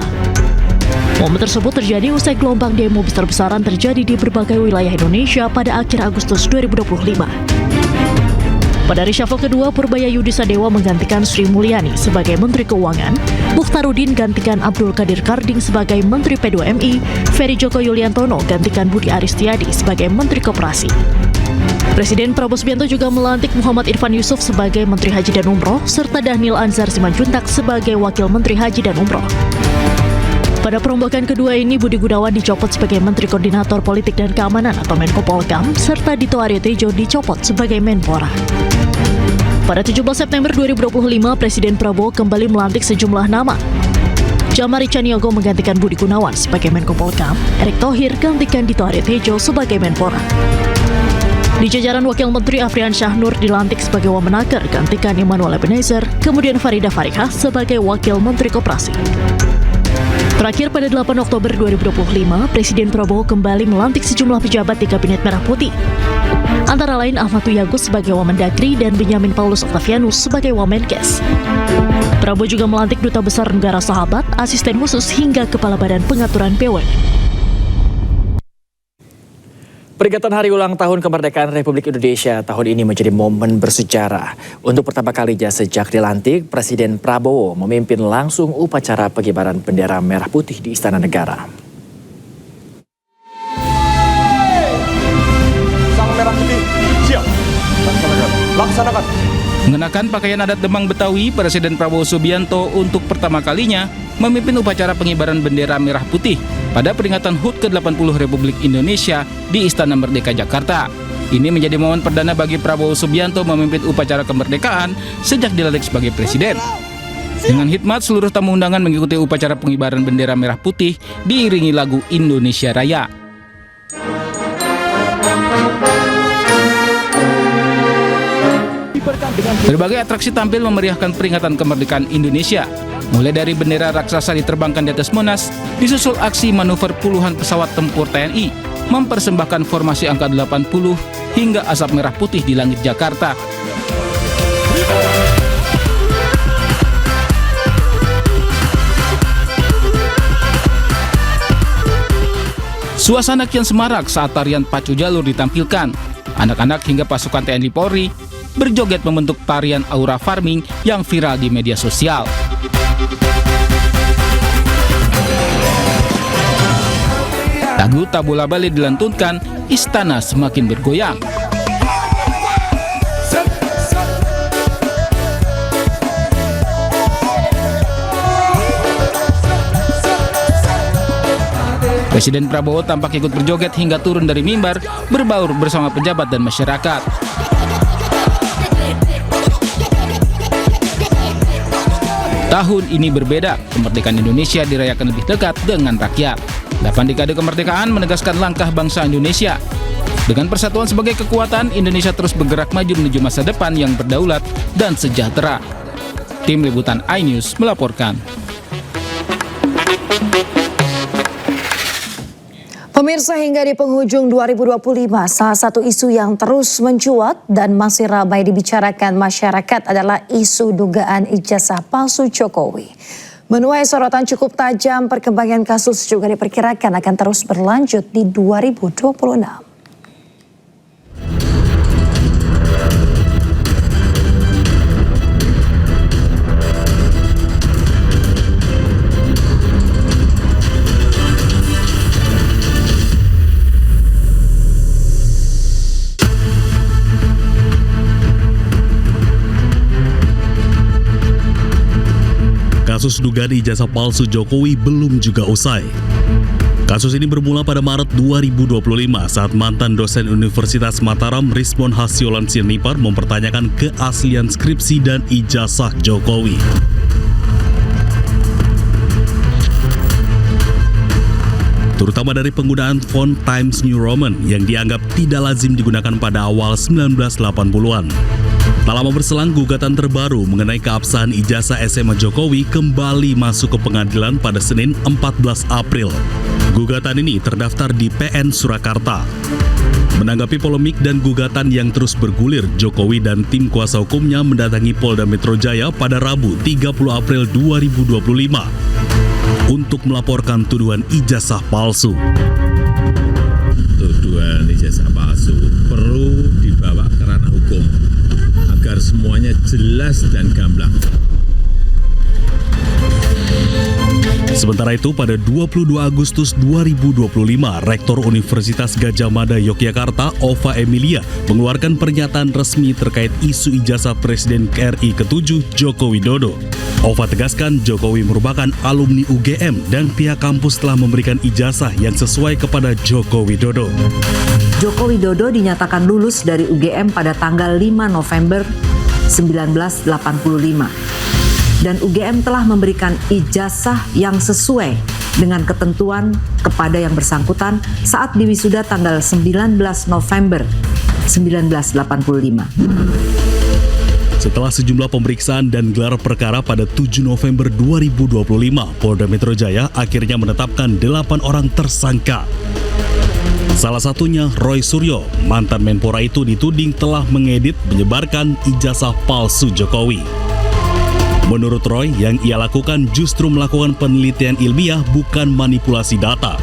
Momen tersebut terjadi usai gelombang demo besar-besaran terjadi di berbagai wilayah Indonesia pada akhir Agustus 2025. Pada reshuffle kedua, Purbaya Yudi Sadewa menggantikan Sri Mulyani sebagai Menteri Keuangan, Mukhtarudin gantikan Abdul Qadir Karding sebagai Menteri P2MI, Ferry Joko Yuliantono gantikan Budi Aristiadi sebagai Menteri Koperasi. Presiden Prabowo Subianto juga melantik Muhammad Irfan Yusuf sebagai Menteri Haji dan Umroh, serta Dhanil Anzar Simanjuntak sebagai Wakil Menteri Haji dan Umroh. Pada perombakan kedua ini, Budi Gunawan dicopot sebagai Menteri Koordinator Politik dan Keamanan atau Menko Polhukam, serta Dito Aryo Tejo dicopot sebagai Menpora. Pada 17 September 2025, Presiden Prabowo kembali melantik sejumlah nama. Jamari Caniago menggantikan Budi Gunawan sebagai Menko Polhukam, Erick Thohir gantikan Dito Aryo Tejo sebagai Menpora. Di jajaran Wakil Menteri, Afrian Syahnur dilantik sebagai Wamenaker, gantikan Immanuel Ebenezer, kemudian Farida Farihah sebagai Wakil Menteri Koperasi. Terakhir pada 8 Oktober 2025, Presiden Prabowo kembali melantik sejumlah pejabat di Kabinet Merah Putih. Antara lain Ahmad Wiyagus sebagai Wamendagri dan Benyamin Paulus Octavianus sebagai Wamenkes. Prabowo juga melantik Duta Besar Negara Sahabat, asisten khusus hingga Kepala Badan Pengaturan BUMN. Peringatan Hari Ulang Tahun Kemerdekaan Republik Indonesia tahun ini menjadi momen bersejarah. Untuk pertama kalinya sejak dilantik, Presiden Prabowo memimpin langsung upacara pengibaran bendera merah putih di Istana Negara. Sang merah putih, siap. Laksanakan. Mengenakan pakaian adat Demang Betawi, Presiden Prabowo Subianto untuk pertama kalinya memimpin upacara pengibaran bendera merah putih pada peringatan HUT ke-80 Republik Indonesia di Istana Merdeka Jakarta. Ini menjadi momen perdana bagi Prabowo Subianto memimpin upacara kemerdekaan sejak dilantik sebagai presiden. Dengan hikmat, seluruh tamu undangan mengikuti upacara pengibaran bendera merah putih diiringi lagu Indonesia Raya. Berbagai atraksi tampil memeriahkan peringatan kemerdekaan Indonesia. Mulai dari bendera raksasa diterbangkan di atas Monas, disusul aksi manuver puluhan pesawat tempur TNI, mempersembahkan formasi angka 80 hingga asap merah putih di langit Jakarta. Suasana kian semarak saat tarian pacu jalur ditampilkan. Anak-anak hingga pasukan TNI Polri berjoget membentuk tarian aura farming yang viral di media sosial. Lagu Tabula Bale dilantunkan, istana semakin bergoyang. Presiden Prabowo tampak ikut berjoget hingga turun dari mimbar, berbaur bersama pejabat dan masyarakat. Tahun ini berbeda, kemerdekaan Indonesia dirayakan lebih dekat dengan rakyat. 8 dekade kemerdekaan menegaskan langkah bangsa Indonesia. Dengan persatuan sebagai kekuatan, Indonesia terus bergerak maju menuju masa depan yang berdaulat dan sejahtera. Tim Liputan iNews melaporkan. Pemirsa, hingga di penghujung 2025, salah satu isu yang terus mencuat dan masih ramai dibicarakan masyarakat adalah isu dugaan ijazah palsu Jokowi. Menuai sorotan cukup tajam, perkembangan kasus juga diperkirakan akan terus berlanjut di 2026. Kasus dugaan ijazah palsu Jokowi belum juga usai. Kasus ini bermula pada Maret 2025 saat mantan dosen Universitas Mataram Rismon Hasyolan Sianipar mempertanyakan keaslian skripsi dan ijazah Jokowi. Terutama dari penggunaan font Times New Roman yang dianggap tidak lazim digunakan pada awal 1980-an. Tak lama berselang, gugatan terbaru mengenai keabsahan ijazah SMA Jokowi kembali masuk ke pengadilan pada Senin 14 April. Gugatan ini terdaftar di PN Surakarta. Menanggapi polemik dan gugatan yang terus bergulir, Jokowi dan tim kuasa hukumnya mendatangi Polda Metro Jaya pada Rabu 30 April 2025 untuk melaporkan tuduhan ijazah palsu. Tuduhan ijazah palsu perlu dibawa ke ranah hukum agar semuanya jelas dan gamblang. Sementara itu, pada 22 Agustus 2025, Rektor Universitas Gadjah Mada Yogyakarta, Ova Emilia, mengeluarkan pernyataan resmi terkait isu ijazah Presiden RI ke-7 Joko Widodo. Ova tegaskan Jokowi merupakan alumni UGM dan pihak kampus telah memberikan ijazah yang sesuai kepada Joko Widodo. Joko Widodo dinyatakan lulus dari UGM pada tanggal 5 November 1985. Dan UGM telah memberikan ijazah yang sesuai dengan ketentuan kepada yang bersangkutan saat diwisuda tanggal 19 November 1985. Setelah sejumlah pemeriksaan dan gelar perkara pada 7 November 2025, Polda Metro Jaya akhirnya menetapkan 8 orang tersangka. Salah satunya Roy Suryo, mantan Menpora itu dituding telah mengedit menyebarkan ijazah palsu Jokowi. Menurut Roy, yang ia lakukan justru melakukan penelitian ilmiah, bukan manipulasi data.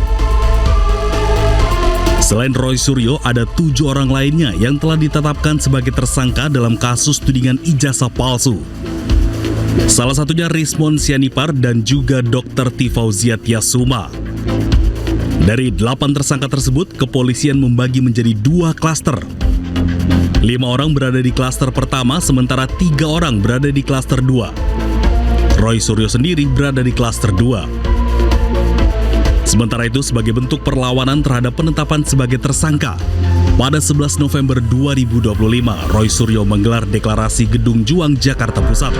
Selain Roy Suryo, ada 7 orang lainnya yang telah ditetapkan sebagai tersangka dalam kasus tudingan ijazah palsu. Salah satunya Rismon Sianipar dan juga Dr. Tifauziah Tiasuma. Dari 8 tersangka tersebut, kepolisian membagi menjadi 2 klaster. 5 orang berada di klaster pertama, sementara 3 orang berada di klaster 2. Roy Suryo sendiri berada di klaster 2. Sementara itu, sebagai bentuk perlawanan terhadap penetapan sebagai tersangka, pada 11 November 2025, Roy Suryo menggelar deklarasi Gedung Juang, Jakarta Pusat.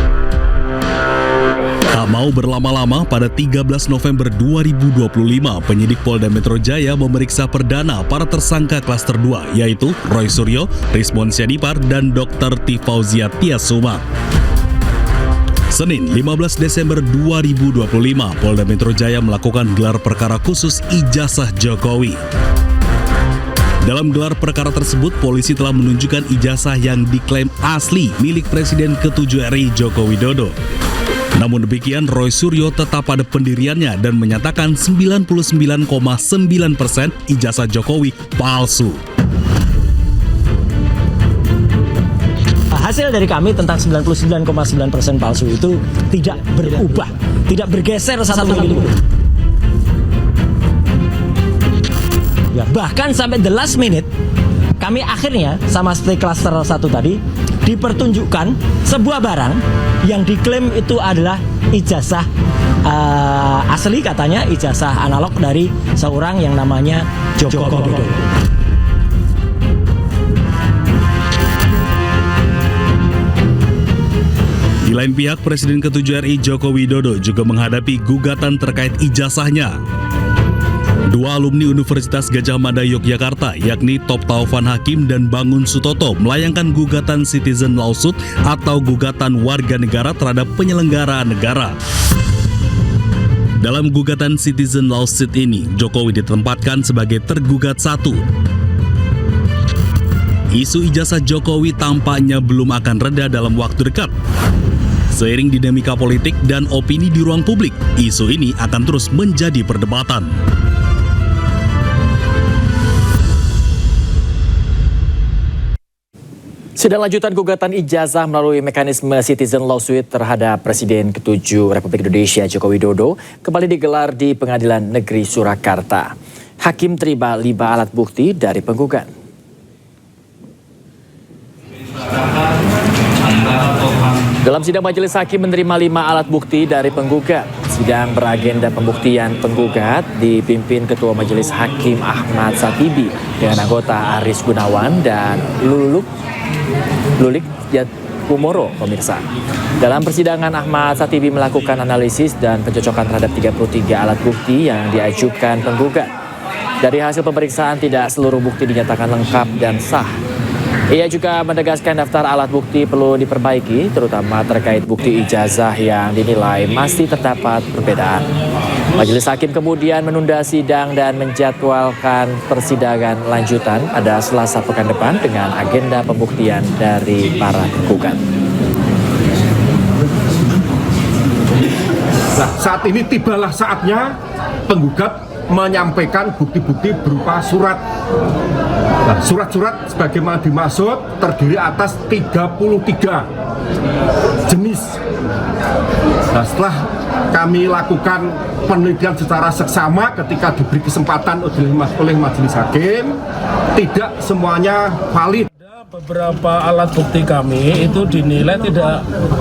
Tak mau berlama-lama, pada 13 November 2025, penyidik Polda Metro Jaya memeriksa perdana para tersangka klaster 2, yaitu Roy Suryo, Rismon Sianipar, dan Dr. Tifauziah Tiasuma. Senin 15 Desember 2025, Polda Metro Jaya melakukan gelar perkara khusus ijazah Jokowi. Dalam gelar perkara tersebut, polisi telah menunjukkan ijazah yang diklaim asli milik Presiden ke-7 RI Joko Widodo. Namun demikian, Roy Suryo tetap pada pendiriannya dan menyatakan 99,9% ijazah Jokowi palsu. Hasil dari kami tentang 99,9% palsu itu tidak berubah, tidak bergeser satu milimeter. Ya, bahkan sampai the last minute, kami akhirnya sama seperti klaster 1 tadi, dipertunjukkan sebuah barang yang diklaim itu adalah ijazah asli, katanya ijazah analog dari seorang yang namanya Joko Widodo. Di lain pihak, Presiden ke-7 RI Joko Widodo juga menghadapi gugatan terkait ijazahnya. 2 alumni Universitas Gadjah Mada Yogyakarta, yakni Top Taufan Hakim dan Bangun Sutoto, melayangkan gugatan citizen lawsuit atau gugatan warga negara terhadap penyelenggara negara. Dalam gugatan citizen lawsuit ini, Jokowi ditempatkan sebagai tergugat 1. Isu ijazah Jokowi tampaknya belum akan reda dalam waktu dekat. Seiring dinamika politik dan opini di ruang publik, isu ini akan terus menjadi perdebatan. Sidang lanjutan gugatan ijazah melalui mekanisme citizen lawsuit terhadap Presiden ke-7 Republik Indonesia Joko Widodo kembali digelar di Pengadilan Negeri Surakarta. Hakim terima 5 alat bukti dari penggugat. Dalam sidang majelis hakim menerima 5 alat bukti dari penggugat. Sidang beragenda pembuktian penggugat dipimpin Ketua Majelis Hakim Ahmad Satibi dengan anggota Aris Gunawan dan Lulik Kumoro, pemirsa. Dalam persidangan, Ahmad Satibi melakukan analisis dan pencocokan terhadap 33 alat bukti yang diajukan penggugat. Dari hasil pemeriksaan, tidak seluruh bukti dinyatakan lengkap dan sah. Ia juga menegaskan daftar alat bukti perlu diperbaiki, terutama terkait bukti ijazah yang dinilai masih terdapat perbedaan. Majelis hakim kemudian menunda sidang dan menjadwalkan persidangan lanjutan pada Selasa pekan depan dengan agenda pembuktian dari para penggugat. Nah, saat ini tibalah saatnya penggugat menyampaikan bukti-bukti berupa surat. Nah, surat-surat sebagaimana dimaksud terdiri atas 33 jenis. Nah, setelah kami lakukan penelitian secara seksama ketika diberi kesempatan oleh majelis hakim, tidak semuanya valid. Beberapa alat bukti kami itu dinilai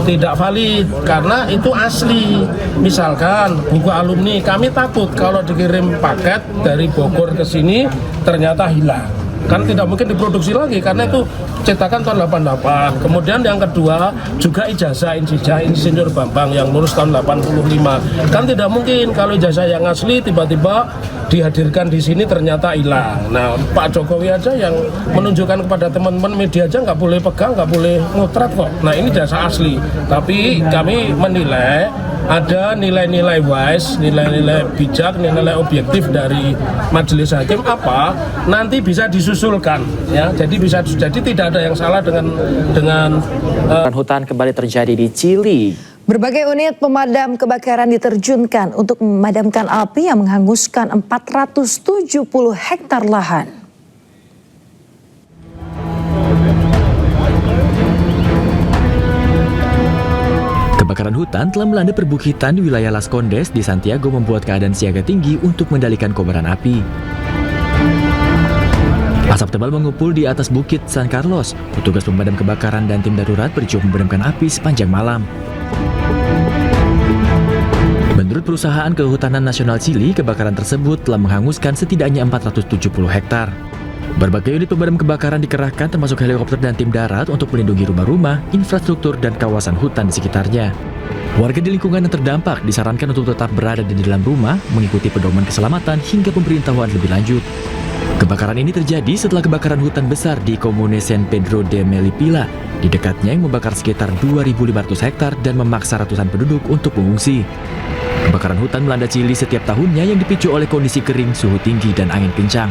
tidak valid karena itu asli. Misalkan buku alumni, kami takut kalau dikirim paket dari Bogor ke sini ternyata hilang. Kan tidak mungkin diproduksi lagi karena itu cetakan tahun 88. Kemudian yang kedua juga ijazah Insinyur Bambang yang lulus tahun 85. Kan tidak mungkin kalau ijazah yang asli tiba-tiba dihadirkan di sini ternyata hilang. Nah, Pak Jokowi aja yang menunjukkan kepada teman-teman media aja nggak boleh pegang, nggak boleh ngotret kok. Nah, ini jasa asli. Tapi kami menilai ada nilai-nilai wise, nilai-nilai bijak, nilai objektif dari majelis hakim apa nanti bisa disusulkan ya. Jadi tidak ada yang salah dengan hutan kembali terjadi di Chili. Berbagai unit pemadam kebakaran diterjunkan untuk memadamkan api yang menghanguskan 470 hektar lahan. Kebakaran hutan telah melanda perbukitan di wilayah Las Condes di Santiago membuat keadaan siaga tinggi untuk mengendalikan kobaran api. Asap tebal mengumpul di atas bukit San Carlos. Petugas pemadam kebakaran dan tim darurat berjuang memadamkan api sepanjang malam. Menurut Perusahaan Kehutanan Nasional Chili, kebakaran tersebut telah menghanguskan setidaknya 470 hektar. Berbagai unit pemadam kebakaran dikerahkan termasuk helikopter dan tim darat untuk melindungi rumah-rumah, infrastruktur, dan kawasan hutan di sekitarnya. Warga di lingkungan yang terdampak disarankan untuk tetap berada di dalam rumah, mengikuti pedoman keselamatan hingga pemberitahuan lebih lanjut. Kebakaran ini terjadi setelah kebakaran hutan besar di Komune San Pedro de Melipilla. Di dekatnya yang membakar sekitar 2.500 hektar dan memaksa ratusan penduduk untuk mengungsi. Kebakaran hutan melanda Chili setiap tahunnya yang dipicu oleh kondisi kering, suhu tinggi, dan angin kencang.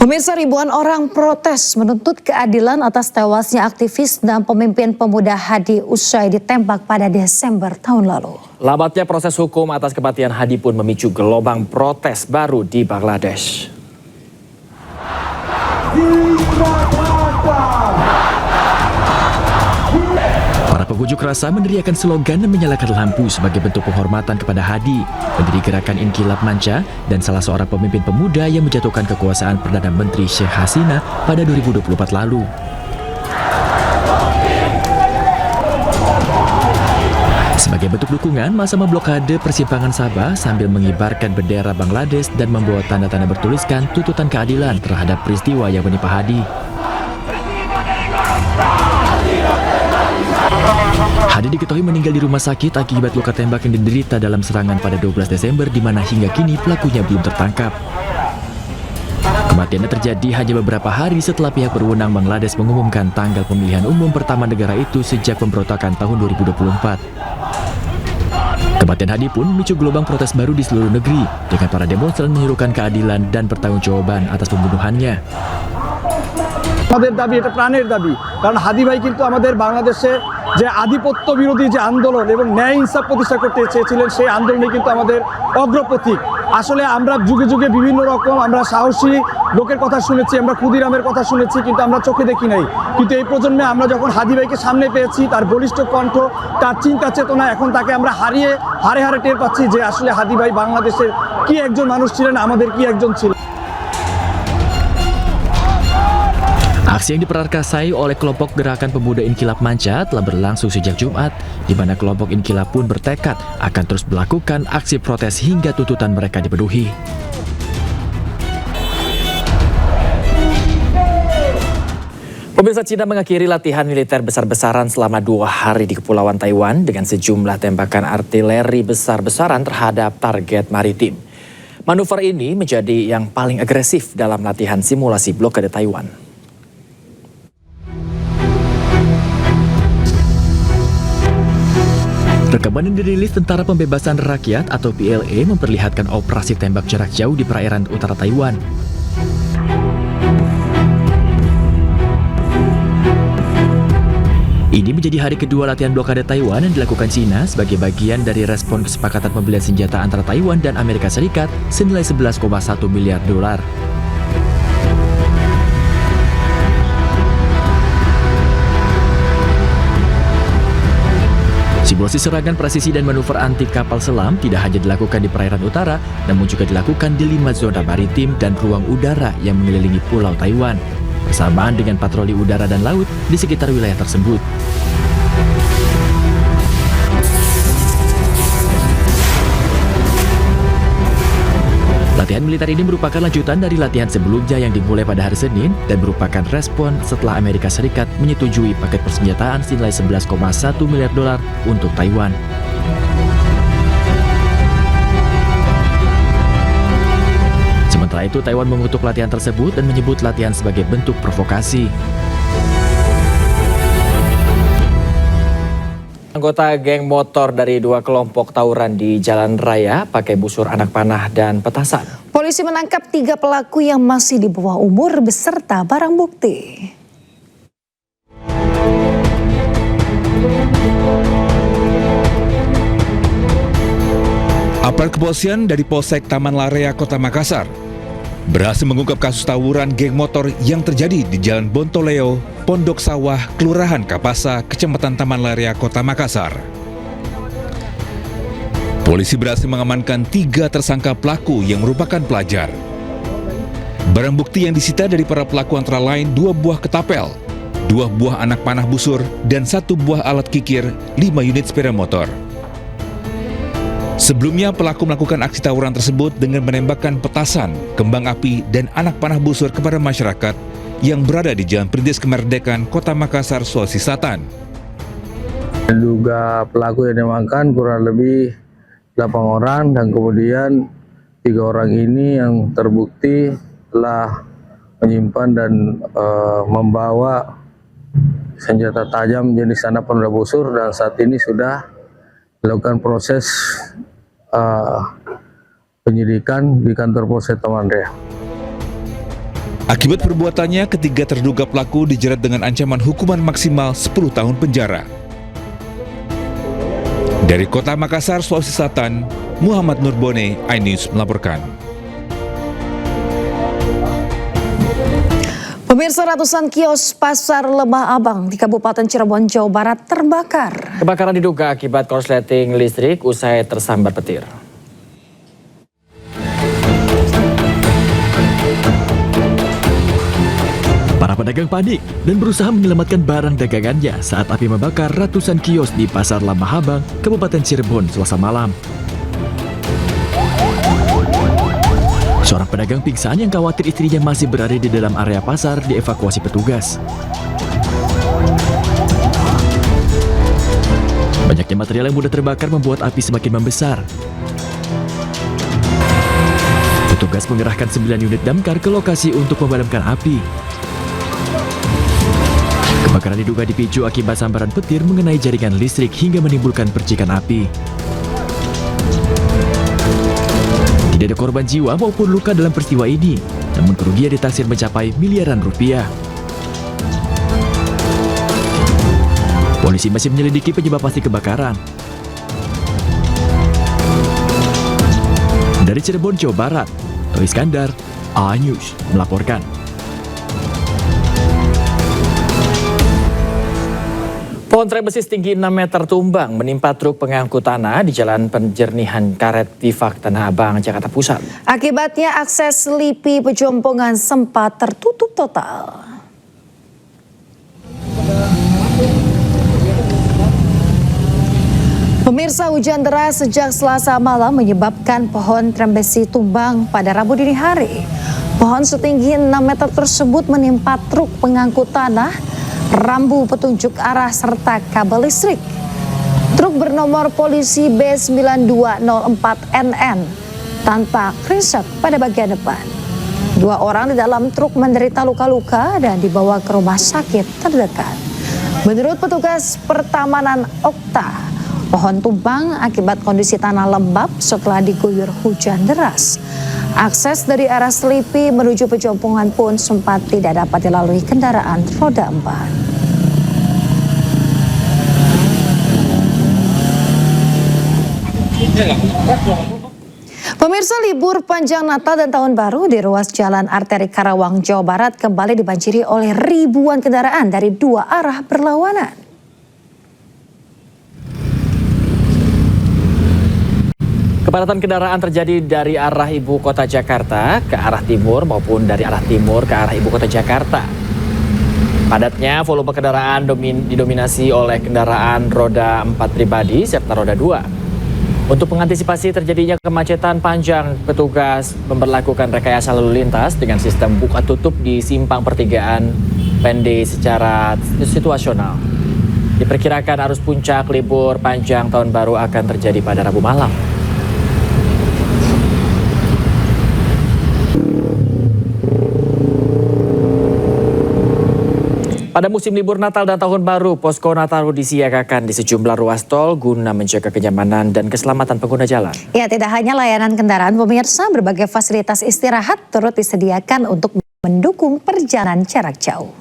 Pemirsa, ribuan orang protes menuntut keadilan atas tewasnya aktivis dan pemimpin pemuda Hadi usai ditembak pada Desember tahun lalu. Lambatnya proses hukum atas kematian Hadi pun memicu gelombang protes baru di Bangladesh. Para pengunjuk rasa meneriakan slogan dan menyalakan lampu sebagai bentuk penghormatan kepada Hadi, pendiri gerakan Inkilab Manca dan salah seorang pemimpin pemuda yang menjatuhkan kekuasaan Perdana Menteri Sheikh Hasina pada 2024 lalu. Sebagai bentuk dukungan, massa memblokade persimpangan Sabah sambil mengibarkan bendera Bangladesh dan membawa tanda-tanda bertuliskan tuntutan keadilan terhadap peristiwa yang menimpa Hadi. Hadi diketahui meninggal di rumah sakit akibat luka tembak yang diderita dalam serangan pada 12 Desember di mana hingga kini pelakunya belum tertangkap. Kematiannya terjadi hanya beberapa hari setelah pihak berwenang Bangladesh mengumumkan tanggal pemilihan umum pertama negara itu sejak pemberontakan tahun 2024. Kematian Hadi pun memicu gelombang protes baru di seluruh negeri, dengan para demonstran menyerukan keadilan dan pertanggungjawaban atas pembunuhannya. আমাদের দাবি এটা প্রাণের দাবি, কারণ হাদি ভাই কিন্তু আমাদের বাংলাদেশে যে আধিপত্য বিরোধী যে আন্দোলন এবং ন্যায় ইনসাফ প্রতিষ্ঠা করতে চেয়েছিলেন, সেই আন্দোলনে কিন্তু আমাদের অগ্রপথিক। আসলে আমরা যুগে যুগে বিভিন্ন রকম আমরা সাহসী লোকের কথা শুনেছি, আমরা ক্ষুদিরামের কথা শুনেছি, কিন্তু আমরা চোখে দেখি নাই। কিন্তু এই প্রজন্মে আমরা যখন হাদি ভাইকে সামনে পেয়েছি, তার বলিষ্ঠ কণ্ঠ, তার চিন্তা চেতনা, এখন তাকে আমরা হারে হারে টের পাচ্ছি যে আসলে হাদি ভাই বাংলাদেশের কি একজন মানুষ ছিলেন, আমাদের কি একজন ছিলেন। Aksi yang diperakarsai oleh kelompok Gerakan Pemuda Inkilab Manca telah berlangsung sejak Jumat, di mana kelompok Inkilab pun bertekad akan terus melakukan aksi protes hingga tuntutan mereka dipenuhi. Pemirsa, Cina mengakhiri latihan militer besar-besaran selama 2 hari di Kepulauan Taiwan dengan sejumlah tembakan artileri besar-besaran terhadap target maritim. Manuver ini menjadi yang paling agresif dalam latihan simulasi blokade Taiwan. Rekaman yang dirilis Tentara Pembebasan Rakyat atau PLA memperlihatkan operasi tembak jarak jauh di perairan utara Taiwan. Ini menjadi hari kedua latihan blokade Taiwan yang dilakukan China sebagai bagian dari respon kesepakatan pembelian senjata antara Taiwan dan Amerika Serikat senilai 11,1 miliar dolar. Simulasi serangan presisi dan manuver anti kapal selam tidak hanya dilakukan di perairan utara, namun juga dilakukan di 5 zona maritim dan ruang udara yang mengelilingi Pulau Taiwan, bersamaan dengan patroli udara dan laut di sekitar wilayah tersebut. Latihan militer ini merupakan lanjutan dari latihan sebelumnya yang dimulai pada hari Senin dan merupakan respon setelah Amerika Serikat menyetujui paket persenjataan senilai 11,1 miliar dolar untuk Taiwan. Sementara itu, Taiwan mengutuk latihan tersebut dan menyebut latihan sebagai bentuk provokasi. Anggota geng motor dari 2 kelompok tawuran di jalan raya pakai busur anak panah dan petasan. Polisi menangkap 3 pelaku yang masih di bawah umur beserta barang bukti. Aparat kepolisian dari Polsek Taman Larea, Kota Makassar berhasil mengungkap kasus tawuran geng motor yang terjadi di Jalan Bontoleo, Pondok Sawah, Kelurahan Kapasa, Kecamatan Taman Larea, Kota Makassar. Polisi berhasil mengamankan 3 tersangka pelaku yang merupakan pelajar. Barang bukti yang disita dari para pelaku antara lain 2 buah ketapel, 2 buah anak panah busur, dan 1 buah alat kikir, 5 unit sepeda motor. Sebelumnya, pelaku melakukan aksi tawuran tersebut dengan menembakkan petasan, kembang api, dan anak panah busur kepada masyarakat yang berada di Jalan Perintis Kemerdekaan, Kota Makassar, Sulawesi Selatan. Juga pelaku yang diamankan kurang lebih 8 orang, dan kemudian 3 orang ini yang terbukti telah menyimpan dan membawa senjata tajam jenis anak panah busur, dan saat ini sudah dilakukan proses penyidikan di kantor Polsek Taman Larea. Akibat perbuatannya, ketiga terduga pelaku dijerat dengan ancaman hukuman maksimal 10 tahun penjara. Dari Kota Makassar, Sulawesi Selatan, Muhammad Nurbone, iNews melaporkan. Pemirsa, ratusan kios Pasar Lembah Abang di Kabupaten Cirebon, Jawa Barat terbakar. Kebakaran diduga akibat korsleting listrik usai tersambar petir. Para pedagang panik dan berusaha menyelamatkan barang dagangannya saat api membakar ratusan kios di Pasar Lembah Abang, Kabupaten Cirebon, Selasa malam. Seorang pedagang pingsan yang khawatir istrinya masih berada di dalam area pasar dievakuasi petugas. Banyaknya material yang mudah terbakar membuat api semakin membesar. Tutup Petugas mengerahkan 9 unit damkar ke lokasi untuk memadamkan api. Kebakaran diduga dipicu akibat sambaran petir mengenai jaringan listrik hingga menimbulkan percikan api. Tidak ada korban jiwa maupun luka dalam peristiwa ini, namun kerugian ditaksir mencapai miliaran rupiah. Polisi masih menyelidiki penyebab pasti kebakaran. Dari Cirebon, Jawa Barat, Toh Iskandar, A-News melaporkan. Pohon tray besi setinggi 6 meter tumbang menimpa truk pengangkut tanah di Jalan Penjernihan Karet Tifak Tanah Abang, Jakarta Pusat. Akibatnya akses Lipi Pejompongan sempat tertutup total. Pemirsa, hujan deras sejak Selasa malam menyebabkan pohon tray besi tumbang pada Rabu dini hari. Pohon setinggi 6 meter tersebut menimpa truk pengangkut tanah, rambu petunjuk arah serta kabel listrik. Truk bernomor polisi B9204NN tanpa kresek pada bagian depan. 2 orang di dalam truk menderita luka-luka dan dibawa ke rumah sakit terdekat. Menurut petugas Pertamanan Okta, pohon tumbang akibat kondisi tanah lembab setelah diguyur hujan deras. Akses dari arah Selipi menuju Pejompongan pun sempat tidak dapat dilalui kendaraan roda 4. Pemirsa, libur panjang Natal dan Tahun Baru di ruas Jalan Arteri Karawang, Jawa Barat kembali dibanjiri oleh ribuan kendaraan dari 2 arah berlawanan. Kepadatan kendaraan terjadi dari arah ibu kota Jakarta ke arah timur maupun dari arah timur ke arah ibu kota Jakarta. Padatnya volume kendaraan didominasi oleh kendaraan roda 4 pribadi serta roda 2. Untuk mengantisipasi terjadinya kemacetan panjang, petugas memberlakukan rekayasa lalu lintas dengan sistem buka tutup di simpang pertigaan pendek secara situasional. Diperkirakan arus puncak libur panjang Tahun Baru akan terjadi pada Rabu malam. Pada musim libur Natal dan Tahun Baru, posko Nataru disiagakan di sejumlah ruas tol guna menjaga kenyamanan dan keselamatan pengguna jalan. Ya, tidak hanya layanan kendaraan, pemirsa, berbagai fasilitas istirahat turut disediakan untuk mendukung perjalanan jarak jauh.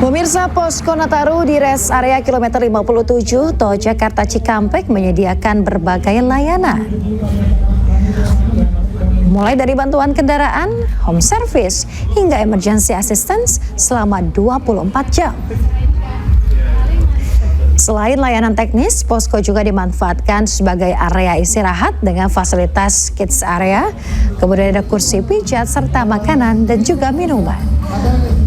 Pemirsa, posko Nataru di res area kilometer 57 Tol Jakarta Cikampek menyediakan berbagai layanan. Mulai dari bantuan kendaraan, home service, hingga emergency assistance selama 24 jam. Selain layanan teknis, posko juga dimanfaatkan sebagai area istirahat dengan fasilitas kids area, kemudian ada kursi pijat serta makanan dan juga minuman.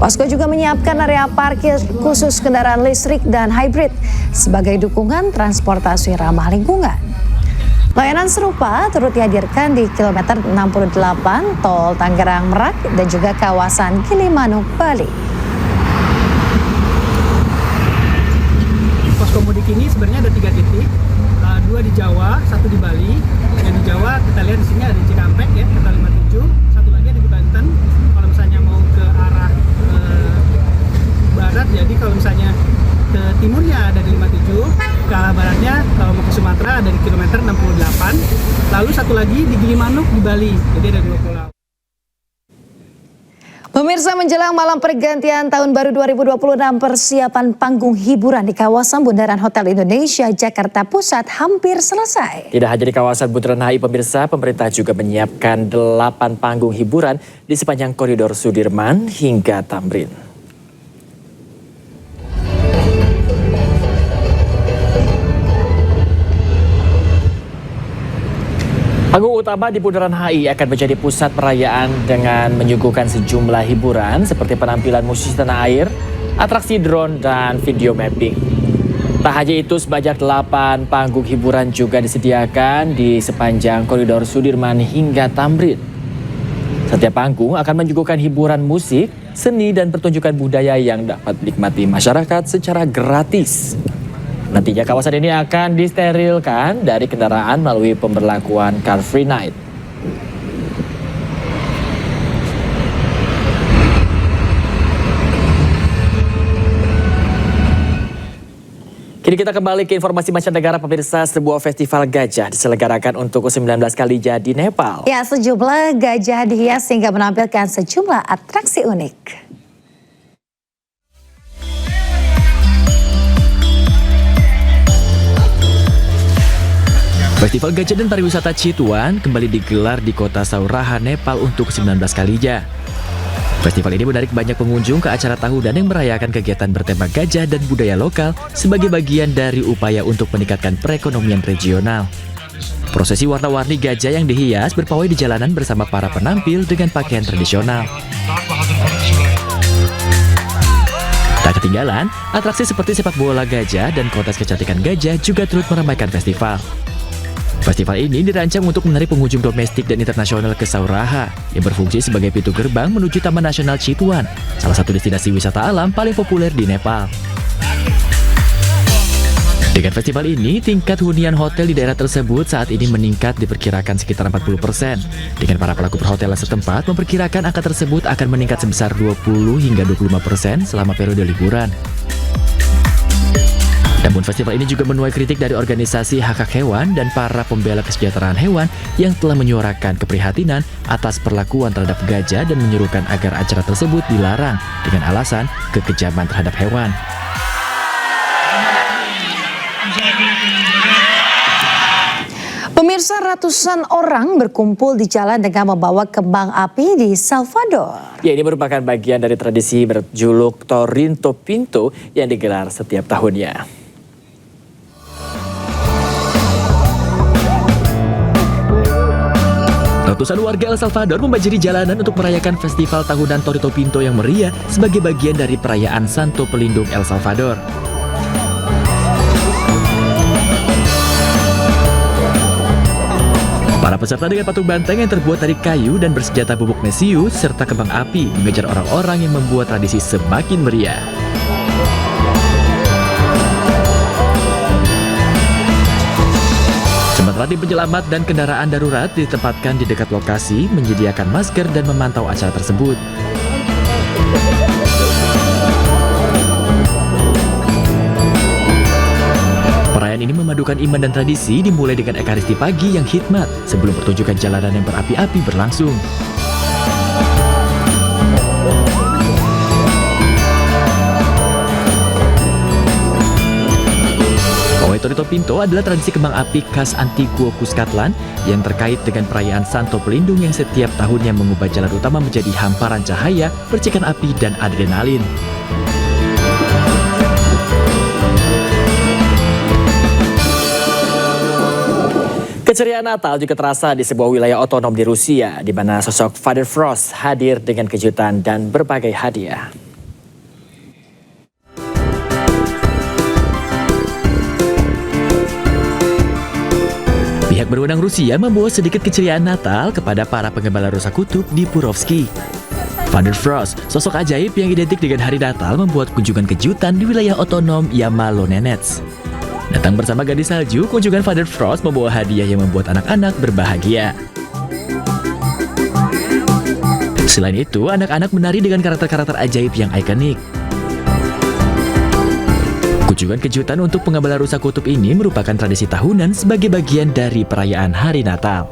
Posko juga menyiapkan area parkir khusus kendaraan listrik dan hybrid sebagai dukungan transportasi ramah lingkungan. Layanan serupa turut dihadirkan di kilometer 68 Tol Tangerang Merak dan juga kawasan Gilimanuk, Bali. Posko mudik ini sebenarnya ada 3 titik, 2 di Jawa, 1 di Bali. Dan di Jawa kita lihat di sini ada di Cikampek ya, kota 57, satu lagi ada di Banten. Kalau misalnya mau ke arah barat, jadi kalau misalnya ke timurnya ada di 57, ke arah baratnya kalau mau ke Sumatera ada di kilometer 68, lalu satu lagi di Gilimanuk di Bali, jadi ada 2 pulau. Pemirsa, menjelang malam pergantian Tahun Baru 2026, persiapan panggung hiburan di kawasan Bundaran Hotel Indonesia, Jakarta Pusat hampir selesai. Tidak hanya di kawasan Bundaran HI, pemirsa, pemerintah juga menyiapkan 8 panggung hiburan di sepanjang koridor Sudirman hingga Tamrin. Panggung utama di Bundaran HI akan menjadi pusat perayaan dengan menyuguhkan sejumlah hiburan seperti penampilan musisi tanah air, atraksi drone, dan video mapping. Tak hanya itu, sebanyak 8 panggung hiburan juga disediakan di sepanjang koridor Sudirman hingga Tamrin. Setiap panggung akan menyuguhkan hiburan musik, seni, dan pertunjukan budaya yang dapat dinikmati masyarakat secara gratis. Nantinya kawasan ini akan disterilkan dari kendaraan melalui pemberlakuan Car Free Night. Kini kita kembali ke informasi mancanegara pemirsa. Sebuah festival gajah diselenggarakan untuk ke-19 kalinya di Nepal. Ya, sejumlah gajah dihias hingga menampilkan sejumlah atraksi unik. Festival Gajah dan Pariwisata Chitwan kembali digelar di kota Sauraha, Nepal untuk 19 kalinya. Festival ini menarik banyak pengunjung ke acara tahunan yang merayakan kegiatan bertema gajah dan budaya lokal sebagai bagian dari upaya untuk meningkatkan perekonomian regional. Prosesi warna-warni gajah yang dihias berpawai di jalanan bersama para penampil dengan pakaian tradisional. Tak ketinggalan, atraksi seperti sepak bola gajah dan kontes kecantikan gajah juga turut meramaikan festival. Festival ini dirancang untuk menarik pengunjung domestik dan internasional ke Sauraha yang berfungsi sebagai pintu gerbang menuju Taman Nasional Chitwan, salah satu destinasi wisata alam paling populer di Nepal. Dengan festival ini, tingkat hunian hotel di daerah tersebut saat ini meningkat diperkirakan sekitar 40%. Dengan para pelaku perhotelan setempat memperkirakan angka tersebut akan meningkat sebesar 20 hingga 25% selama periode liburan. Namun festival ini juga menuai kritik dari organisasi hak-hak hewan dan para pembela kesejahteraan hewan yang telah menyuarakan keprihatinan atas perlakuan terhadap gajah dan menyerukan agar acara tersebut dilarang dengan alasan kekejaman terhadap hewan. Pemirsa, ratusan orang berkumpul di jalan dengan membawa kembang api di Salvador. Ya, ini merupakan bagian dari tradisi berjuluk Torito Pinto yang digelar setiap tahunnya. Ratusan warga El Salvador membanjiri jalanan untuk merayakan festival tahunan Torito Pinto yang meriah sebagai bagian dari perayaan Santo Pelindung El Salvador. Para peserta dengan patung banteng yang terbuat dari kayu dan bersenjata bubuk mesiu serta kembang api mengejar orang-orang yang membuat tradisi semakin meriah. Sementara tim penyelamat dan kendaraan darurat ditempatkan di dekat lokasi, menyediakan masker dan memantau acara tersebut. Perayaan ini memadukan iman dan tradisi dimulai dengan ekaristi pagi yang hikmat sebelum pertunjukan jalanan yang berapi-api berlangsung. Torito Pinto adalah tradisi kembang api khas Antigua Cuscatlan yang terkait dengan perayaan Santo Pelindung yang setiap tahunnya mengubah jalan utama menjadi hamparan cahaya, percikan api, dan adrenalin. Keceriaan Natal juga terasa di sebuah wilayah otonom di Rusia, di mana sosok Father Frost hadir dengan kejutan dan berbagai hadiah. Pihak berwenang Rusia membawa sedikit keceriaan Natal kepada para pengembala rusa kutub di Purovsky. Father Frost, sosok ajaib yang identik dengan hari Natal, membuat kunjungan kejutan di wilayah otonom Yamalo-Nenets. Datang bersama gadis salju, kunjungan Father Frost membawa hadiah yang membuat anak-anak berbahagia. Selain itu, anak-anak menari dengan karakter-karakter ajaib yang ikonik. Kunjungan kejutan untuk pengembala rusa kutub ini merupakan tradisi tahunan sebagai bagian dari perayaan Hari Natal.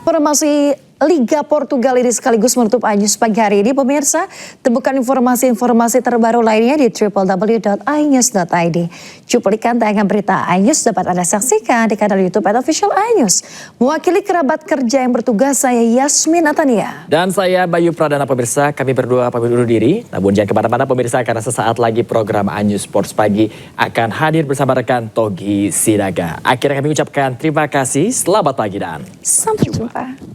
Informasi Liga Portugal ini sekaligus menutup iNews pagi hari ini, pemirsa. Temukan informasi-informasi terbaru lainnya di www.inews.id. Cuplikan tayangan berita iNews dapat Anda saksikan di kanal YouTube @official iNews. Mewakili kerabat kerja yang bertugas, saya Yasmin Atania. Dan saya Bayu Pradana, pemirsa. Kami berdua pamit undur diri. Namun jangan kemana-mana, pemirsa, karena sesaat lagi program iNews Sports Pagi akan hadir bersama rekan Togi Sinaga. Akhirnya kami ucapkan terima kasih, selamat pagi dan sampai jumpa.